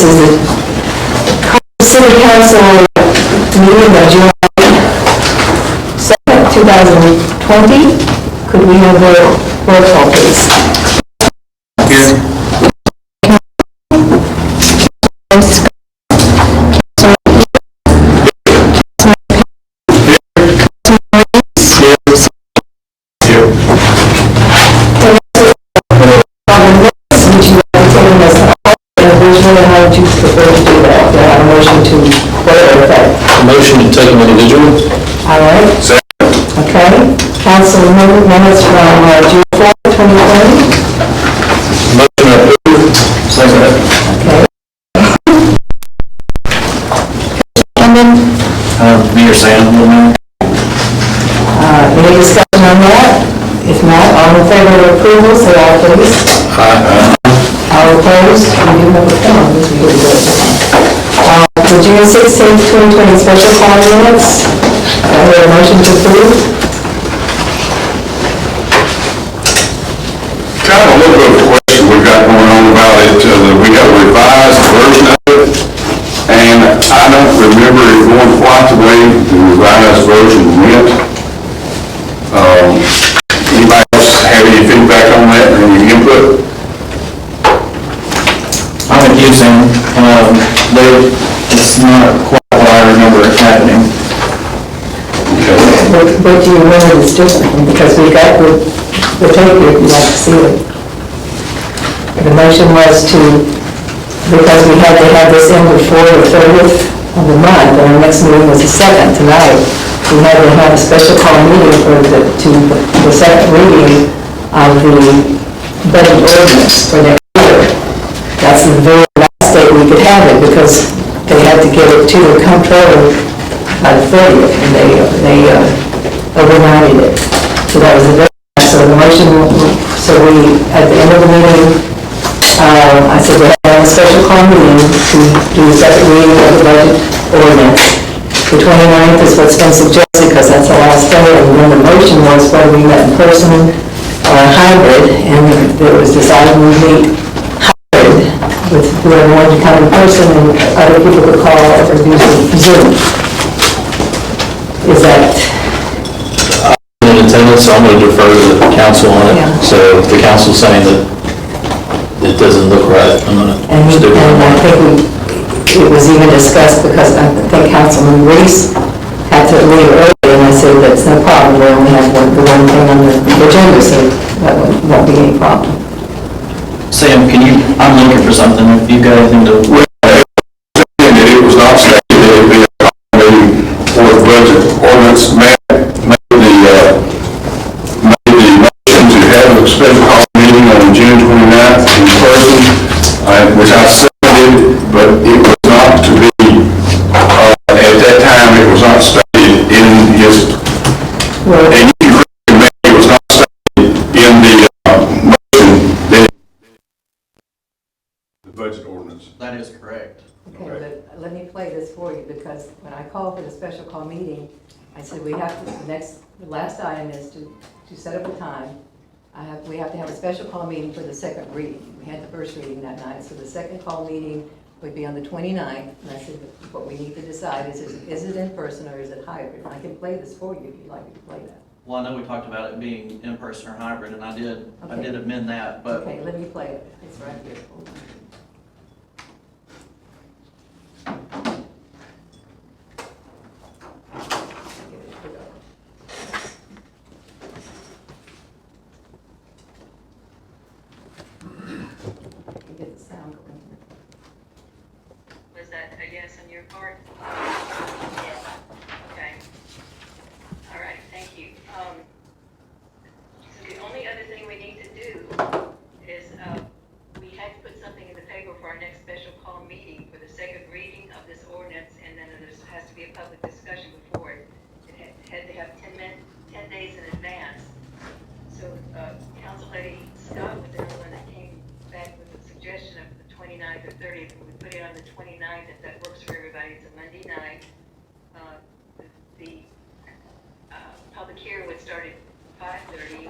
This is the Carthage City Council meeting of July 2nd, 2020. Could we have a roll call, please? Here. Motion to take them individually. All right. Second. Okay. Council minutes from June 4th, 2020. Motion approved. Second. Okay. Mayor Sam. Any discussion on that? If not, all in favor of approval, say aye, please. Aye. All opposed? We do have a form. This is really good. The June 16th, 2020 special call minutes. I hear a motion to approve. Kind of a little bit of a question we've got going on about it. We have a revised version of it, and I don't remember it going quite the way the revised version went. Anybody else have any feedback on that or any input? I'm accusing, it's not quite what I remember it happening. Okay. What do you remember is different? Because we got the tape here if you'd like to see it. The motion was to, because we had to have this in before the 30th of the month, and our next meeting was the 2nd tonight, we had to have a special call meeting for the second reading of the budget ordinance for next year. That's the very last date we could have it, because they had to get it to the comptroller by the 30th, and they overnighted it. So that was the very last. So the motion, so we, at the end of the meeting, I said we had a special call meeting to do the second reading of the budget ordinance. The 29th is what's been suggested, because that's the last day, and then the motion was whether we met in person or hybrid, and it was decided we meet hybrid with whoever wanted to come in person, and other people could call or do Zoom. Is that? In attendance, so I'm going to defer to the council on it. Yeah. So if the council's saying that it doesn't look right, I'm going to stick with And I think it was even discussed, because I think Councilman Reese had to leave early, and I said that's no problem, we only have the one thing on the agenda, so that won't be any problem. Sam, I'm looking for something, if you've got anything to... Well, it was not stated that it would be a meeting for the budget ordinance. Made the motion to have a special call meeting on June 29th in person, which I seconded, but it was not to be, at that time, it was not stated in his, and you can recommend it was not stated in the motion, the budget ordinance. That is correct. Okay, but let me play this for you, because when I called for the special call meeting, I said we have to, the last item is to set up a time. We have to have a special call meeting for the second reading. We had the first reading that night, so the second call meeting would be on the 29th. And I said, what we need to decide is it in person or is it hybrid? And I can play this for you if you'd like me to play that. Well, I know we talked about it being in person or hybrid, and I did amend that, but. Okay, let me play it. It's right here. Hold on. Get the sound going here. Was that a yes on your part? Yes. Okay. All right, thank you. So the only other thing we need to do is we had to put something in the paper for our next special call meeting for the second reading of this ordinance, and then there has to be a public discussion before it. It had to have 10 days in advance. So Council Lady Scott was the only one that came back with a suggestion of the 29th or 30th. We put it on the 29th, if that works for everybody. It's a Monday night. The public hearing would start at 5:30,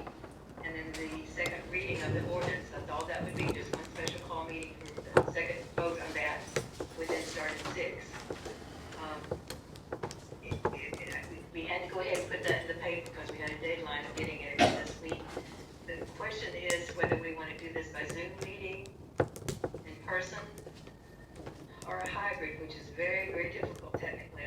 and then the second reading of the ordinance, that's all that would be, just one special call meeting for the second vote on that. person or a hybrid, which is very, very difficult technically.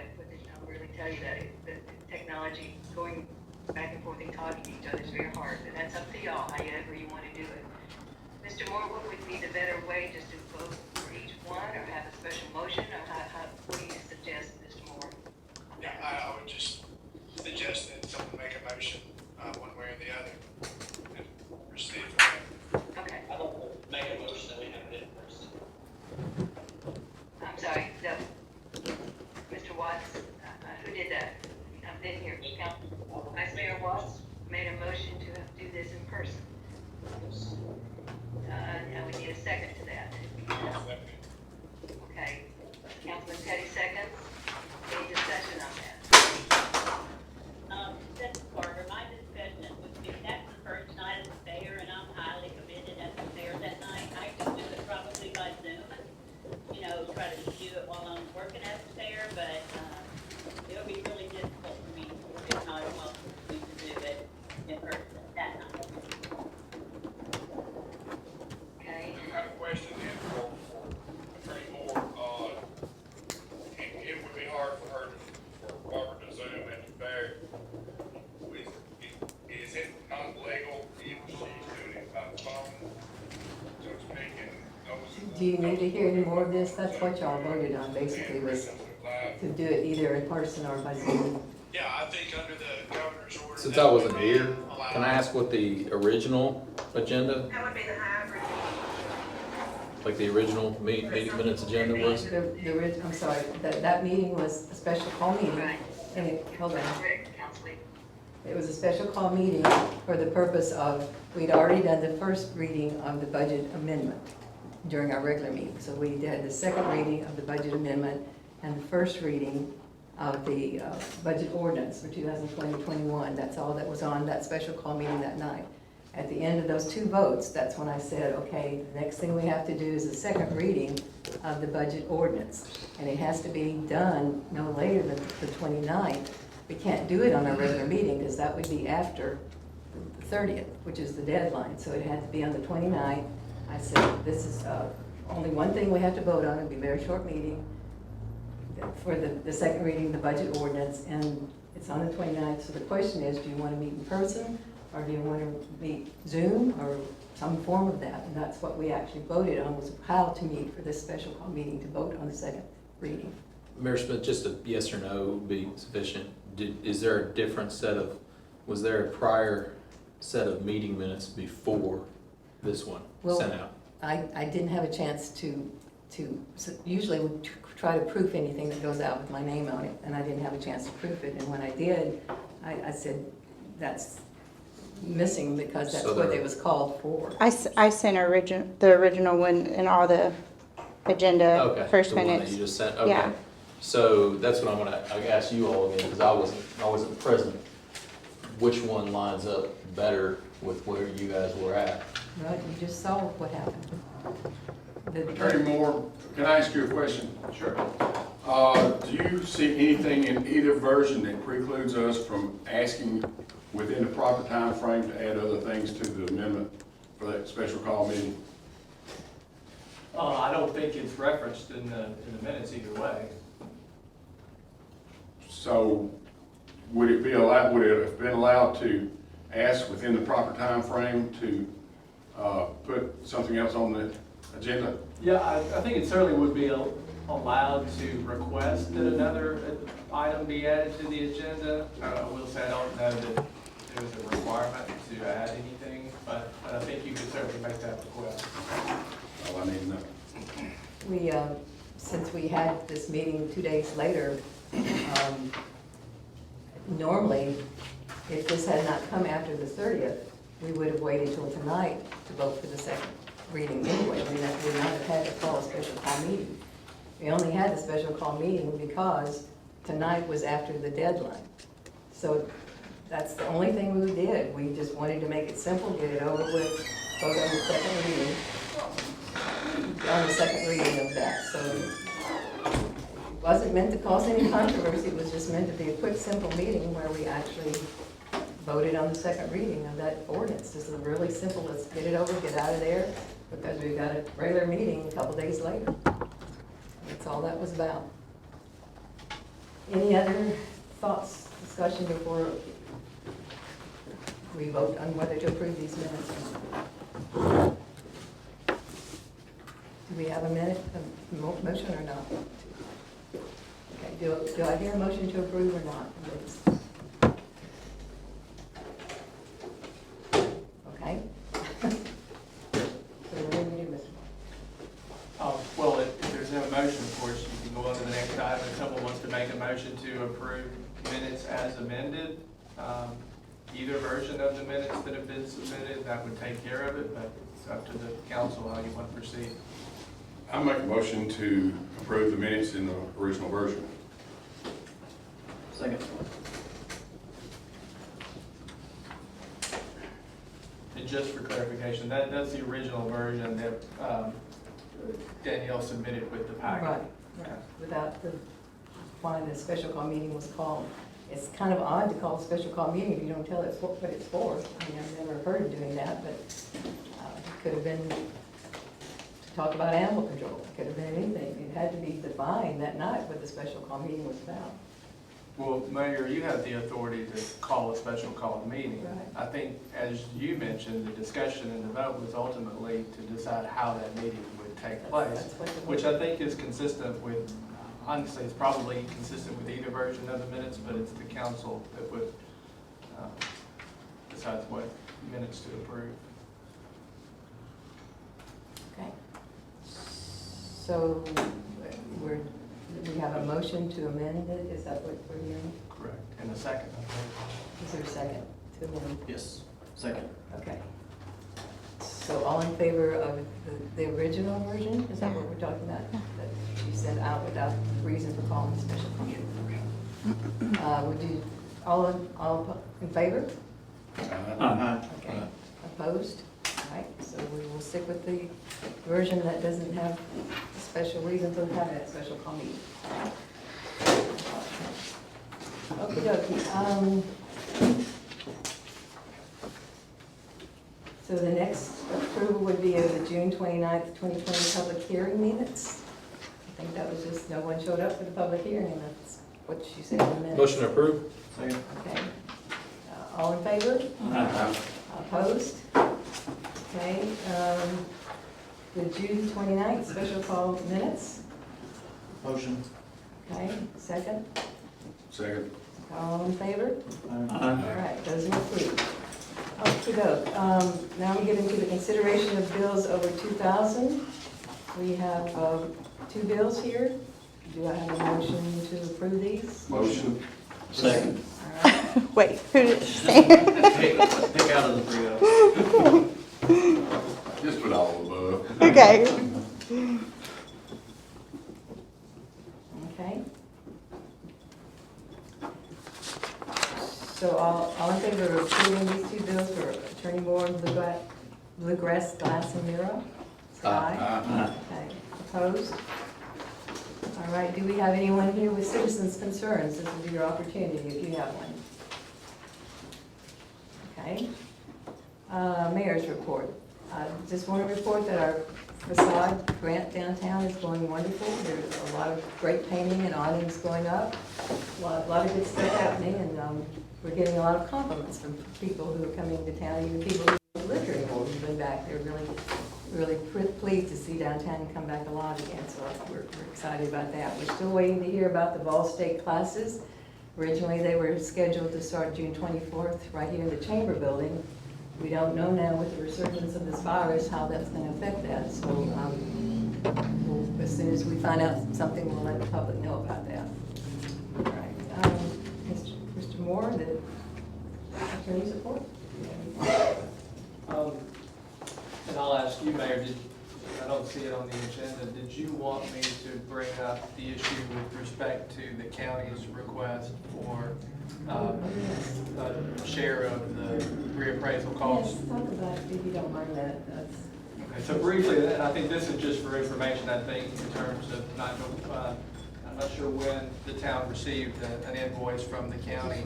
I'll really tell you that. The technology going back and forth and talking to each other is very hard, but that's up to y'all, however you want to do it. Mr. Moore, what would be the better way, just to vote for each one, or have a special motion, or what do you suggest, Mr. Moore? Yeah, I would just suggest that someone make a motion, one way or the other, and proceed from there. Okay, I don't make a motion that we have it first. I'm sorry, no. Mr. Watts, who did that? I didn't hear. Vice Mayor Watts made a motion to do this in person. Now we need a second to that. Okay, Councilman Petty seconds. Any discussion on that? This is Carter. My discussion would be that's the first night at the fair, and I'm highly committed at the fair that night. I could do it probably by Zoom, try to do it while I'm working at the fair, but it would be really difficult for me, if not impossible for me to do it in person that night. Okay, I have a question then for Attorney Moore. It would be hard for her, for Barbara to Zoom at the fair. Is it not legal if she's doing it by phone, so to speak, and those? Do you need to hear any more of this? That's what y'all voted on, basically, was to do it either in person or by Zoom. Yeah, I think under the governor's order. Since I wasn't here, can I ask what the original agenda, that would be the hybrid. like the original meeting minutes agenda was? I'm sorry, that meeting was a special call meeting. Right. And hold on. Correct, Councilman. It was a special call meeting for the purpose of, we'd already done the first reading of the budget amendment during our regular meeting. So we had the second reading of the budget amendment and the first reading of the budget ordinance for 2020-21. That's all that was on that special call meeting that night. At the end of those two votes, that's when I said, okay, the next thing we have to do is the second reading of the budget ordinance. And it has to be done no later than the 29th. We can't do it on our regular meeting because that would be after the 30th, which is the deadline. So it had to be on the 29th. I said, this is only one thing we have to vote on. It'll be a very short meeting for the second reading of the budget ordinance, and it's on the 29th. So the question is, do you want to meet in person, or do you want to meet Zoom, or some form of that? And that's what we actually voted on, was how to meet for this special call meeting to vote on the second reading. Mayor Smith, just a yes or no would be sufficient. Is there a different set of, was there a prior set of meeting minutes before this one sent out? I didn't have a chance to usually we try to proof anything that goes out with my name on it, and I didn't have a chance to proof it. And when I did, I said, that's missing because that's what it was called for. I sent the original one and all the agenda Okay, first the one minutes. that you just sent, okay. Yeah. So that's what I'm gonna ask you all again, because I wasn't present. Which one lines up better with where you guys were at? Right, you just saw what happened. Attorney Moore, can I ask you a question? Sure. Do you see anything in either version that precludes us from asking within the proper time frame to add other things to the amendment for that special call meeting? I don't think it's referenced in the minutes either way. So would it have been allowed to ask within the proper time frame to put something else on the agenda? Yeah, I think it certainly would be allowed to request that another item be added to the agenda. I will say I don't know that it was a requirement to add anything, but I think you could certainly make that request. All I need to know. We, since we had this meeting 2 days later, normally, if this had not come after the 30th, we would have waited till tonight to vote for the second reading anyway. We would not have had to call a special call meeting. We only had the special call meeting because tonight was after the deadline. So that's the only thing we did. We just wanted to make it simple, get it over with, vote on the second reading. On the second reading of that. So it wasn't meant to cause any controversy. It was just meant to be a quick, simple meeting where we actually voted on the second reading of that ordinance. This is really simple. Let's get it over, get out of there, because we got a regular meeting a couple days later. That's all that was about. Any other thoughts, discussion before we vote on whether to approve these minutes or not? Do we have a motion or not? Okay, do I hear a motion to approve or not, please? Okay. So we're going to do this. Well, if there's no motion, of course, you can go on to the next item. If someone wants to make a motion to approve minutes as amended, either version of the minutes that have been submitted, that would take care of it, but it's up to the council how you want to proceed. I make a motion to approve the minutes in the original version. Second. And just for clarification, that's the original version that Danielle submitted with the packet. Right, right. Without the, why the special call meeting was called. It's kind of odd to call a special call meeting if you don't tell it what it's for. I mean, I've never heard of doing that, but it could have been to talk about animal control. It could have been anything. It had to be defined that night what the special call meeting was about. Well, Mayor, you have the authority to call a special call meeting. Right. I think, as you mentioned, the discussion and the vote was ultimately to decide how that meeting would take place, That's what the- which I think is consistent with, honestly, it's probably consistent with either version of the minutes, but it's the council that would decide what minutes to approve. Okay. So we have a motion to amend it. Is that what we're doing? Correct. And a second, I think. Is there a second to amend? Yes, second. Okay. So all in favor of the original version? Is that what we're talking about? That you sent out without reason for calling a special call meeting? Would you, all in favor? Okay. Opposed? All right, so we will stick with the version that doesn't have a special reason to have that special call meeting. Okey dokey. So the next approval would be of the June 29th, 2020 public hearing minutes. I think that was just, no one showed up for the public hearing, and that's what you said in the minutes. Motion approved? Second. Okay. All in favor? Opposed? Okay, the June 29th special call minutes. Motion. Okay, second. Second. All in favor? All right, those are approved. Okey-doke. Now we get into the consideration of bills over 2,000. We have 2 bills here. Do I have a motion to approve these? Motion. Second. All right. Wait, who did you say? Pick out of the 3 of us. Just put all above. Okay. Okay. So all in favor of approving these 2 bills for Attorney Moore, Bluegrass Glass and Mirror? Say aye. Okay, opposed? All right, do we have anyone here with citizens' concerns? This will be your opportunity if you have one. Okay. Mayor's report. Just want to report that our Facade Grant downtown is going wonderful. There's a lot of great painting and awnings going up. A lot of good stuff happening, and we're getting a lot of compliments from people who are coming to town, even people who don't live here anymore who've been back. They're really pleased to see downtown come back alive again, so we're excited about that. We're still waiting to hear about the Vol State classes. Originally, they were scheduled to start June 24th right here in the Chamber Building. We don't know now with the resurgence of this virus how that's going to affect that, so as soon as we find out something, we'll let the public know about that. All right. Mr. Moore, the attorney's report? And I'll ask you, Mayor, I don't see it on the agenda, did you want me to bring up the issue with respect to the county's request for a share of the reappraisal costs? Yes, talk about it if you don't mind that. Okay, so briefly, and I think this is just for information, I think, in terms of I'm not sure when the town received an invoice from the county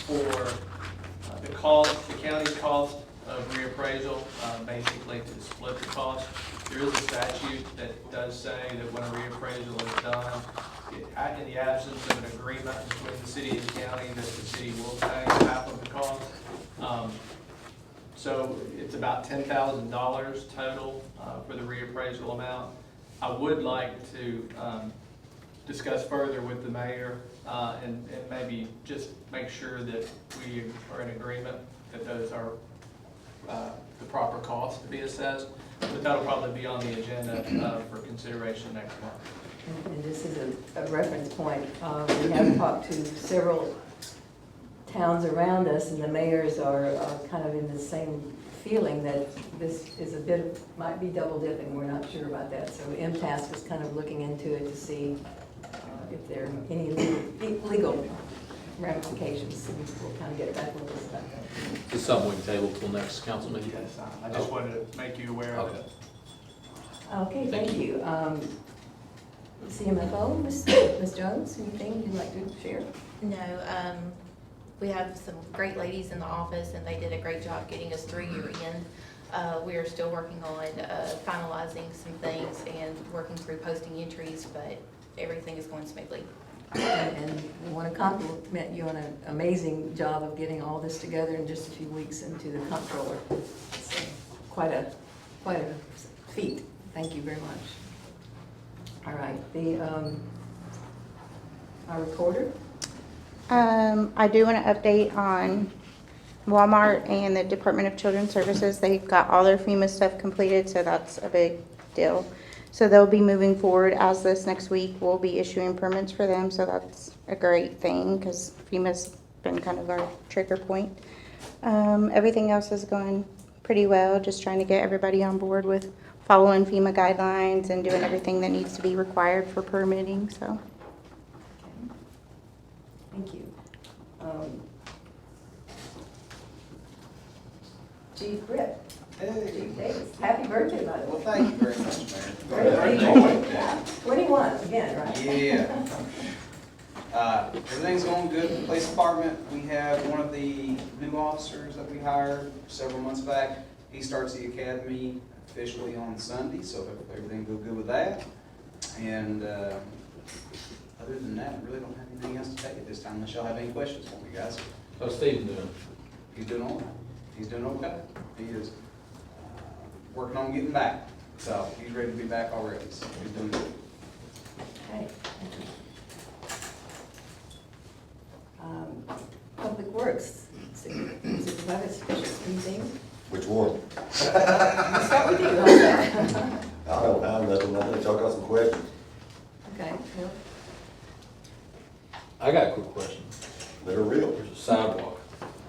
for the county's cost of reappraisal, basically to split the cost. There is a statute that does say that when a reappraisal is done, in the absence of an agreement between the city and county, that the city will pay half of the cost. So it's about $10,000 total for the reappraisal amount. I would like to discuss further with the mayor and maybe just make sure that we are in agreement that those are the proper costs to be assessed. But that'll probably be on the agenda for consideration next month. And this is a reference point. We have talked to several towns around us, and the mayors are kind of in the same feeling that this is a bit of, might be double dipping. We're not sure about that. So MTASC is kind of looking into it to see if there are any legal ramifications. So we'll kind of get back with us about that. Is something we can table till next council meeting? Yes, I just wanted to make you aware of it. Okay, thank you. CMFO, Ms. Jones, anything you'd like to share? No, we have some great ladies in the office, and they did a great job getting us through year end. We are still working on finalizing some things and working through posting entries, but everything is going smoothly. And we want to compliment you on an amazing job of getting all this together in just a few weeks into the comptroller. It's quite a feat. Thank you very much. All right, our recorder. I do want to update on Walmart and the Department of Children's Services. They've got all their FEMA stuff completed, so that's a big deal. So they'll be moving forward as this next week. We'll be issuing permits for them, so that's a great thing because FEMA's been kind of our trigger point. Everything else is going pretty well, just trying to get everybody on board with following FEMA guidelines and doing everything that needs to be required for permitting, so. Thank you. Chief Britt. Hey. Chief Davis. Happy birthday, by the way. Well, thank you very much, Mayor. Yeah, 21 again, right? Yeah. Everything's going good with the police department. We have one of the new officers that we hired several months back. He starts the academy officially on Sunday, so everything goes good with that. And other than that, I really don't have anything else to take at this time unless y'all have any questions for me, guys. How's Stephen doing? He's doing all right. He's doing okay. He is working on getting back. So he's ready to be back already. So he's doing good. Okay. Public Works, Supervisor Fisher, anything? Which one? Let's start with you. How's that? I don't have nothing, I think y'all got some questions. Okay, Bill? I got a quick question. They're real. There's a sidewalk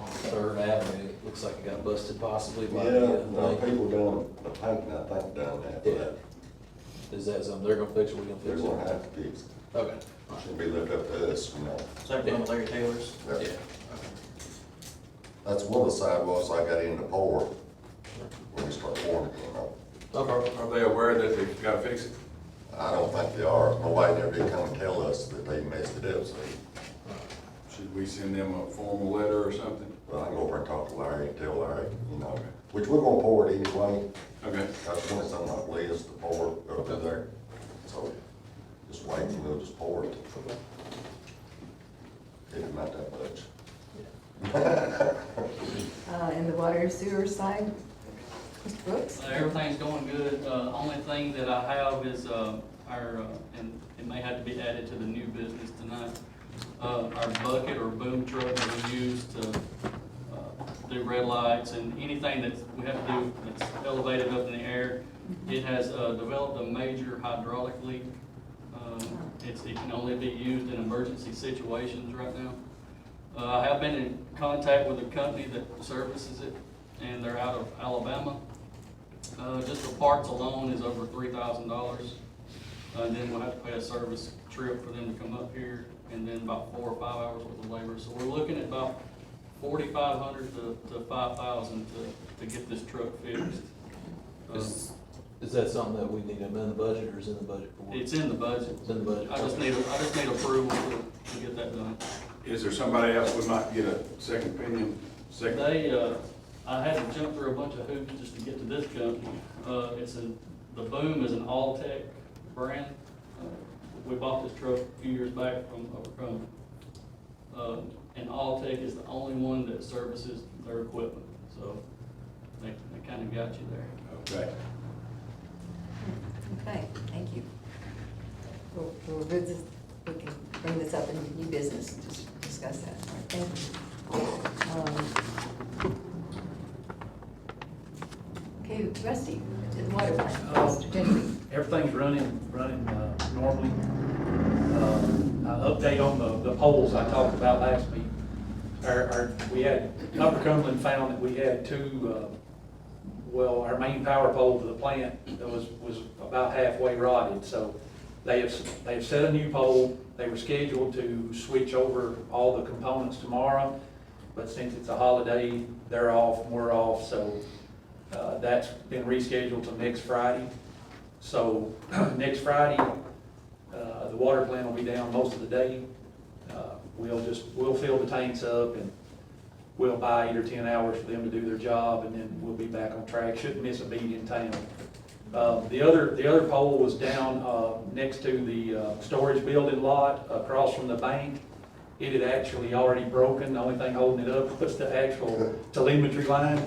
on 3rd Avenue. It looks like it got busted possibly by Yeah, the no, people down, the painting, I think, down there. Yeah. Is that something they're gonna fix or we gonna They're fix it? gonna have to fix it. Okay. Should be left up to us, you know. Same thing with Larry Taylor's. Yeah. That's one of the sidewalks I got in to pour when we start pouring it, you know. Okay. Are they aware that they've got to fix it? I don't think they are. Nobody never did come and tell us that they messed it up, so. Should we send them a formal letter or something? Well, I can go over and talk to Larry and tell Larry, you know, which we're gonna pour it anyway. Okay. That's one that's on my list to pour up in there. So just wait and we'll just pour it. It's not that much. And the water sewer side, Mr. Brooks? Everything's going good. Only thing that I have is and it may have to be added to the new business tonight. Our bucket or boom truck that we use to do red lights and anything that we have to do that's elevated up in the air. It has developed a major hydraulic leak. It can only be used in emergency situations right now. I have been in contact with a company that services it, and they're out of Alabama. Just the parts alone is over $3,000. And then we'll have to pay a service trip for them to come up here, and then about 4 or 5 hours worth of labor. So we're looking at about $4,500 to $5,000 to get this truck fixed. Is that something that we need to amend the budget, or is it in the budget for? It's in the budget. It's in the budget. I just need approval to get that done. Is there somebody else we might get a second opinion? I had to jump through a bunch of hoops just to get to this company. The boom is an All-Tech brand. We bought this truck a few years back from and All-Tech is the only one that services their equipment, so they kind of got you there. Okay. Okay, thank you. We'll visit, we can bring this up in new business and just discuss that. All right, thank you. Okay, Rusty, to the water plant, Mr. Gentry. Everything's running normally. Update on the poles I talked about last week. Upper Cumberland found that we had two, our main power pole for the plant that was about halfway rotted. So they have set a new pole. They were scheduled to switch over all the components tomorrow, but since it's a holiday, they're off and we're off. So that's been rescheduled to next Friday. So next Friday, the water plant will be down most of the day. We'll fill the tanks up and we'll buy 8 or 10 hours for them to do their job, and then we'll be back on track. Shouldn't miss a beat in town. The other pole was down next to the storage building lot across from the bank. It had actually already broken. The only thing holding it up was the actual telemetry line.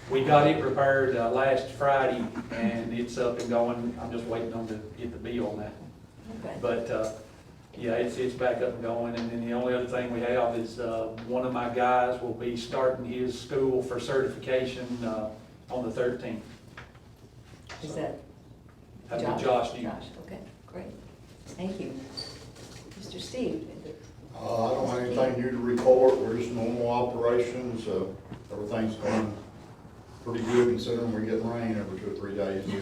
We got it repaired last Friday, and it's up and going. I'm just waiting on to get the bill on that. Okay. But yeah, it's back up and going. And then the only other thing we have is one of my guys will be starting his school for certification on the 13th. Is that That'd Josh? be Josh New. Josh, okay, great. Thank you. Mr. Steve? I don't have anything new to report. We're just normal operations. Everything's going pretty good considering we're getting rain every 2 or 3 days. We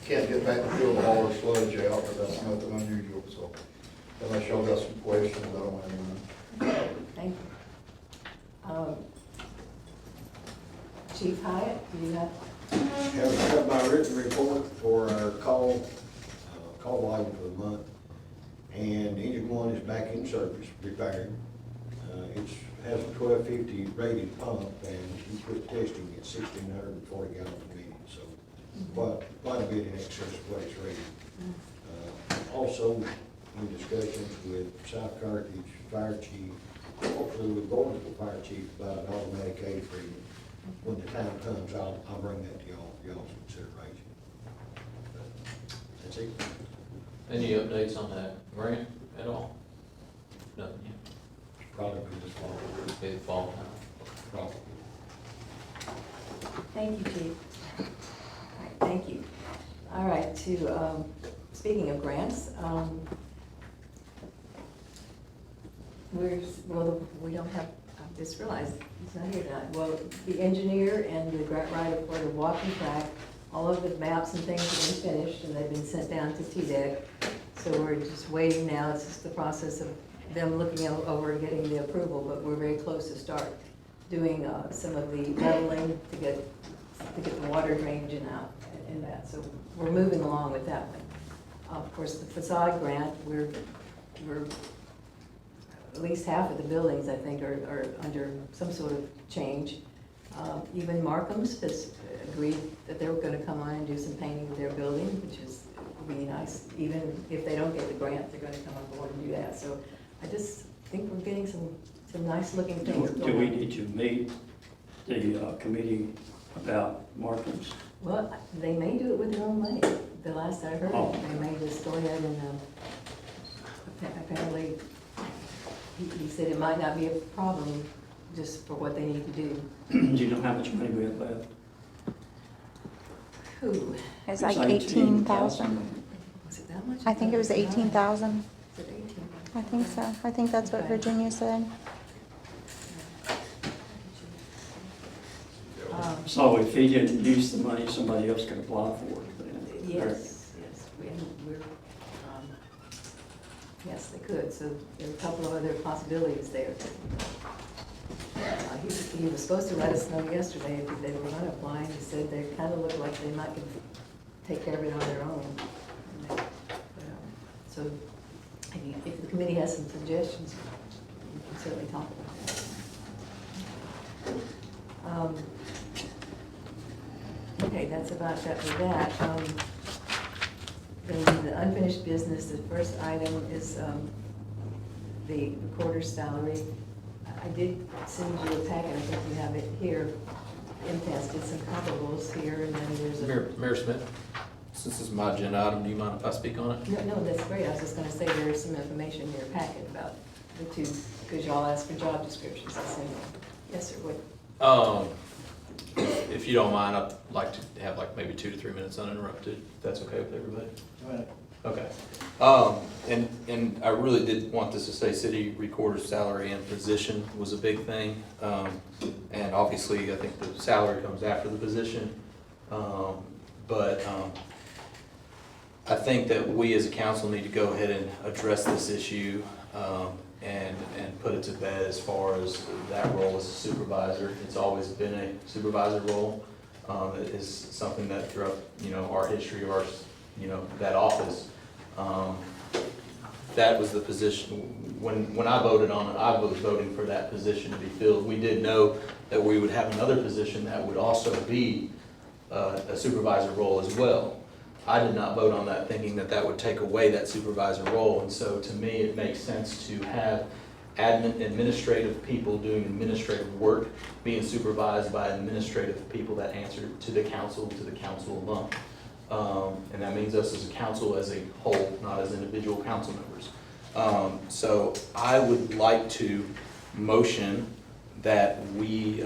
can't get back and fill all the sludge out, but that's nothing unusual. So unless y'all got some questions, I don't have anything. Thank you. Chief Hyatt, do you have? Have my written report for our call volume for the month. And engine one is back in service, repaired. It has a 1250 rated pump, and he quit testing at 1,640 gallons a minute, so quite a bit in excess of what it's rated. Also, in discussions with South Carthage Fire Chief, hopefully with Bournesville Fire Chief about an automatic aid agreement. When the time comes, I'll bring that to y'all's consideration. That's it. Any updates on that grant at all? Nothing yet. Probably this fall. Okay, fall time. Probably. Thank you, Chief. All right, thank you. All right, speaking of grants, we don't have, I just realized he's not here tonight. Well, the engineer and the grant writer for the walking track, all of the maps and things have been finished and they've been sent down to TDEC. So we're just waiting now. It's just the process of them looking over and getting the approval, but we're very close to start doing some of the leveling to get the water drainage out in that. So we're moving along with that one. Of course, the facade grant, we're at least half of the buildings, I think, are under some sort of change. Even Markham's has agreed that they were going to come on and do some painting with their building, which is really nice. Even if they don't get the grant, they're going to come on board and do that. So I just think we're getting some nice looking things going. Do we need to meet the committee about Markham's? Well, they may do it with their own money. The last I heard, they may just go ahead and apparently he said it might not be a problem just for what they need to do. Do you know how much money we have left? Who? It's like 18,000. Was it that much? I think it was 18,000. Is it 18? I think so. I think that's what Virginia said. So if he didn't use the money, somebody else could apply for it then? Yes, yes, they could. So there are a couple of other possibilities there. He was supposed to let us know yesterday if they were going to apply. He said they kind of look like they might take care of it on their own. So if the committee has some suggestions, we can certainly talk about that. Okay, that's about that for that. Then the unfinished business, the first item is the recorder's salary. I did send you a packet, I think you have it here. MTS did some comparables here, and then there's a... Mayor Smith, since this is my agenda item, do you mind if I speak on it? No, that's great. I was just gonna say there's some information in your packet about the two, because y'all asked for job descriptions. I sent them. Yes, sir, what? If you don't mind, I'd like to have like maybe 2 to 3 minutes uninterrupted, if that's okay with everybody. Go ahead. Okay. And I really did want this to say city recorder's salary and position was a big thing. And obviously, I think the salary comes after the position. But I think that we as a council need to go ahead and address this issue and put it to bed as far as that role as a supervisor. It's always been a supervisor role. It is something that throughout, our history of our, that office, that was the position. When I voted on it, I was voting for that position to be filled. We did know that we would have another position that would also be a supervisor role as well. I did not vote on that thinking that that would take away that supervisor role. And so to me, it makes sense to have administrative people doing administrative work being supervised by administrative people that answer to the council alone. And that means us as a council as a whole, not as individual council members. So I would like to motion that we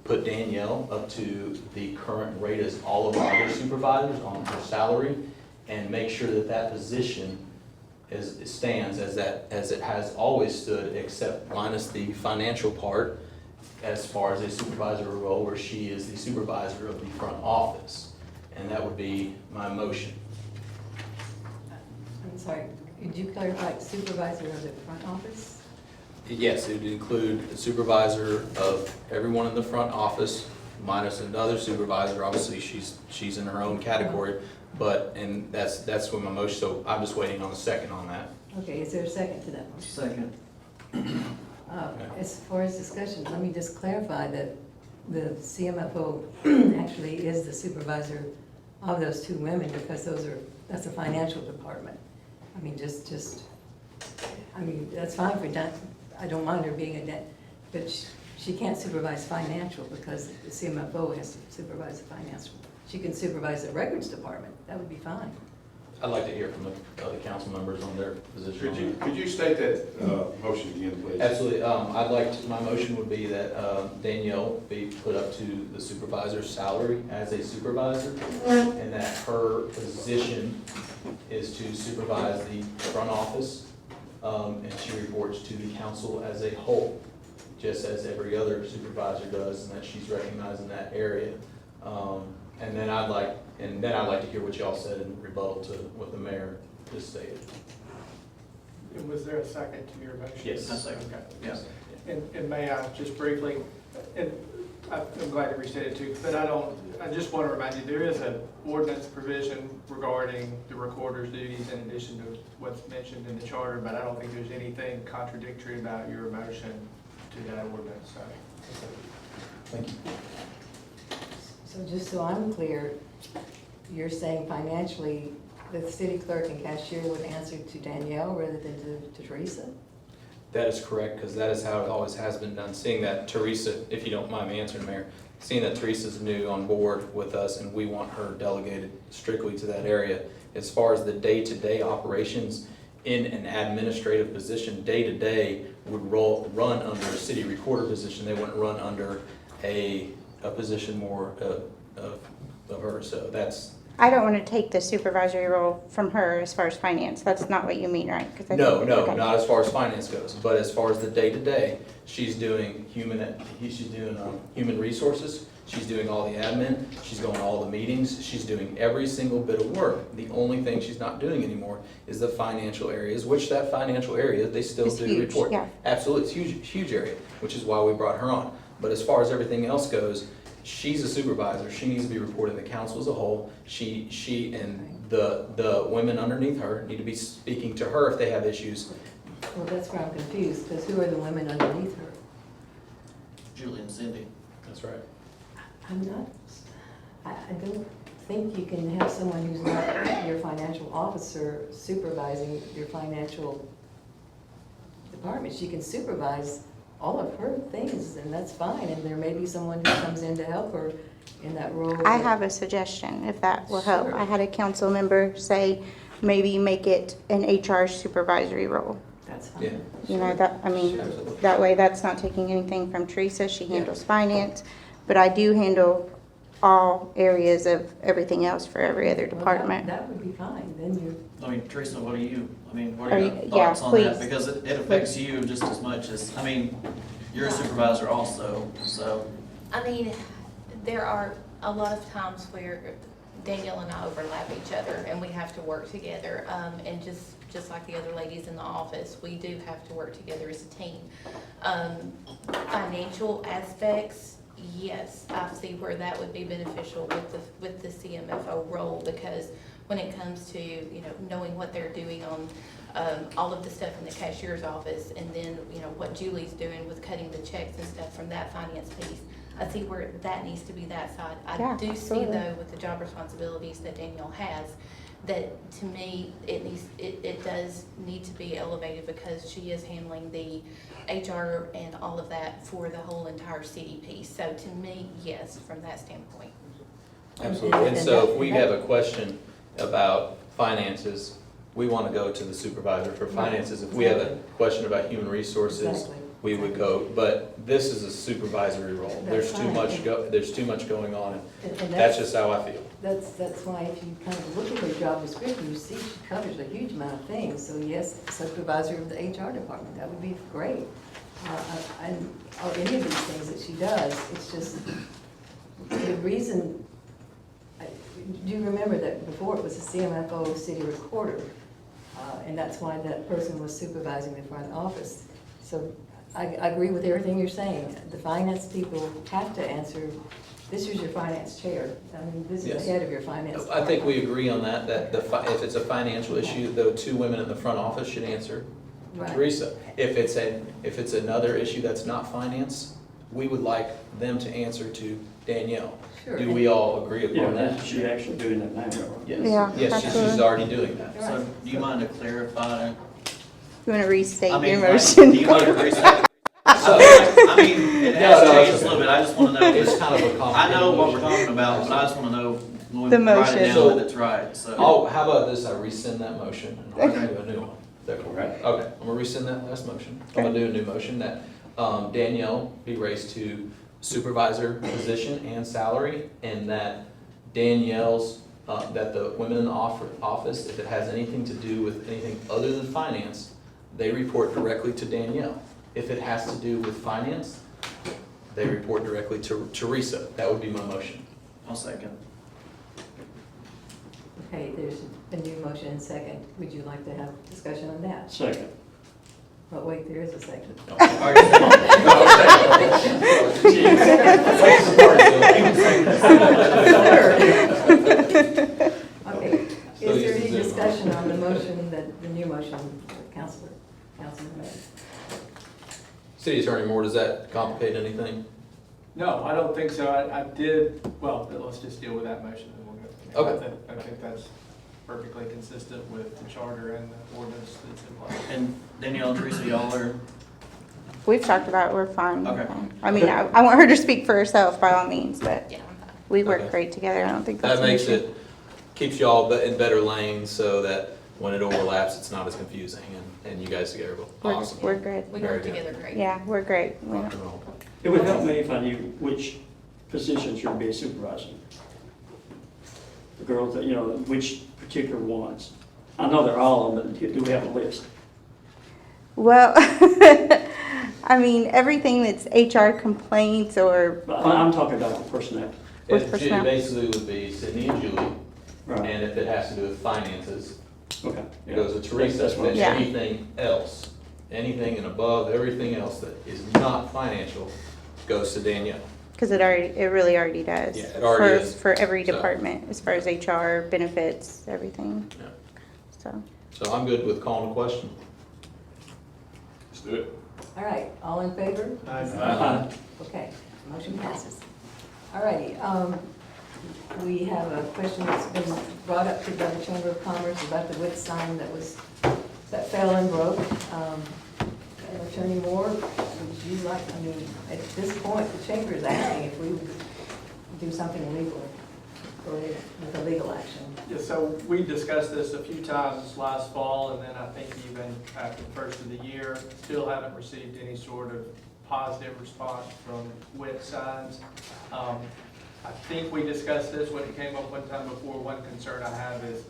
put Danielle up to the current rate as all of our other supervisors on her salary, and make sure that that position stands as it has always stood, except minus the financial part, as far as a supervisor role where she is the supervisor of the front office. And that would be my motion. I'm sorry, could you clarify supervisor of the front office? Yes, it would include the supervisor of everyone in the front office, minus another supervisor. Obviously, she's in her own category, and that's what my motion. So I'm just waiting on a second on that. Okay, is there a second to that motion? Second. As far as discussion, let me just clarify that the CMFO actually is the supervisor of those two women, because that's a financial department. I mean, that's fine for that. I don't mind her being a debt, but she can't supervise financial because the CMFO has to supervise the financial. She can supervise the records department. That would be fine. I'd like to hear from the other council members on their position. Could you state that motion again, please? Absolutely. My motion would be that Danielle be put up to the supervisor's salary as a supervisor, and that her position is to supervise the front office, and she reports to the council as a whole, just as every other supervisor does, and that she's recognized in that area. And then I'd like to hear what y'all said in rebuttal to what the mayor just stated. And was there a second to your motion? Yes. A second. Okay. Yes. And may I just briefly, and I'm glad to restate it too, but I just want to remind you, there is an ordinance provision regarding the recorder's duties in addition to what's mentioned in the charter, but I don't think there's anything contradictory about your motion to that ordinance. So. Thank you. So just so I'm clear, you're saying financially, the city clerk and cashier would answer to Danielle rather than to Teresa? That is correct, because that is how it always has been done. Seeing that Teresa, if you don't mind me answering, Mayor, seeing that Teresa's new on board with us and we want her delegated strictly to that area, as far as the day-to-day operations in an administrative position, day-to-day would run under a city recorder position. They wouldn't run under a position more of her. So that's... I don't want to take the supervisory role from her as far as finance. That's not what you mean, right? No, okay. not as far as finance goes, but as far as the day-to-day, she's doing human resources, she's doing all the admin, she's going to all the meetings, she's doing every single bit of work. The only thing she's not doing anymore is the financial areas, which that financial area, they still It's do huge, report. yeah. Absolutely, it's huge area, which is why we brought her on. But as far as everything else goes, she's a supervisor. She needs to be reporting to the council as a whole. She and the women underneath her need to be speaking to her if they have issues. Well, that's where I'm confused, because who are the women underneath her? Julie and Cindy. That's right. I'm not, I don't think you can have someone who's not your financial officer supervising your financial department. She can supervise all of her things, and that's fine, and there may be someone who comes in to help her in that role. I have a suggestion, if that will help. Sure. I had a council member say, maybe make it an HR supervisory role. That's Yeah. fine. You know, that, I mean, that way that's not taking anything from Teresa. She handles finance, but I do handle all areas of everything else for every other Well, department. that would be fine, then you, I mean, Teresa, what are you, I mean, what Are are you- your yeah, thoughts on that? please. Because it affects you just as much as, I mean, you're a supervisor also, so. I mean, there are a lot of times where Danielle and I overlap each other and we have to work together. And just like the other ladies in the office, we do have to work together as a team. Financial aspects, yes, I see where that would be beneficial with the CMFO role, because when it comes to, you know, knowing what they're doing on all of the stuff in the cashier's office, and then, you know, what Julie's doing with cutting the checks and stuff from that finance piece, I see where that needs to be that side. I Yeah, do see absolutely. though, with the job responsibilities that Danielle has, that to me, it does need to be elevated, because she is handling the HR and all of that for the whole entire city piece. So to me, yes, from that standpoint. Absolutely, and so if we have a question about finances, we want to go to the supervisor for finances. If we have a question about human resources, Exactly. we would go, but this is a supervisory role. There's That's too fine. much there's too much going on, and and that's just how I feel. That's why if you kind of look at her job description, you see she covers a huge amount of things. So yes, supervisor of the HR department, that would be great. Or any of these things that she does, it's just, the reason, do you remember that before it was a CMFO city recorder? And that's why that person was supervising the front office. So I agree with everything you're saying. The finance people have to answer, this is your finance chair. I mean, this is Yes. the head of your finance. I think we agree on that, if it's a financial issue, the two women in the front office should answer Right. Teresa. If it's another issue that's not finance, we would like them to answer to Danielle. Sure. Do we all agree Yeah, upon that? she's actually doing that now. Yes. Yeah, Yes, she's absolutely. already doing that. So do you mind to clarify? You want to restate I mean, your like, motion? do you mind to restate? So, I mean, it has No, no, changed it's a little okay. bit, I just wanna know. It's kind of a complicated I know what we're motion. talking about, but I just wanna know when The we write motion. it down So- that it's right, so. How about this, I rescind that motion, and I'll do a new one. Is that cool? Right. Okay, I'm gonna rescind that last motion. I'm gonna do a new motion that Danielle be raised to supervisor position and salary, and that Danielle's, that the women in the office, if it has anything to do with anything other than finance, they report directly to Danielle. If it has to do with finance, they report directly to Teresa. That would be my motion. I'll second. Okay, there's a new motion and second. Would you like to have discussion on that? Second. But wait, there is a second. Okay, is there any discussion on the motion that, the new motion, Councilman made? City Attorney Moore, does that complicate anything? No, I don't think so. I did, well, let's just deal with that motion and we'll go. Okay. I think that's perfectly consistent with the charter and the ordinance that's in place. And Danielle and Teresa, y'all are, We've talked about it, we're fine. Okay. I mean, I want her to speak for herself by all means, but Yeah, I'm fine. we work Okay. great together. I don't think that's That an makes issue. it, keeps y'all in better lanes so that when it overlaps, it's not as confusing and you guys together go, awesome. We're good. We Very work good. together great. Yeah, we're great. Rock and roll. It would help me if I knew which positions you'd be supervising. The girls that, you know, which particular ones. I know they're all of them, but do we have a list? Well, I mean, everything that's HR complaints or, But I'm talking about the personnel. With It personnel. basically would be Sydney and Julie, Right. and if it has to do with finances, Okay. it yeah. goes to Teresa. That's If what I'm it's Yeah. anything else, anything and above, everything else that is not financial goes to Danielle. because it really already does. Yeah, it already is. For every So- department, as far as HR, benefits, everything, Yeah. so. So I'm good with calling a question. Let's do it. All right, all in favor? Aye. Okay, motion passes. All righty, we have a question that's been brought up to the Chamber of Commerce about the width sign that fell and broke. Attorney Moore, would you like, I mean, at this point, the Chamber is asking if we would do something legal, or with a legal action. Yeah, so we discussed this a few times last fall, and then I think even after the first of the year, still haven't received any sort of positive response from WIT signs. I think we discussed this when it came up one time before. One concern I have is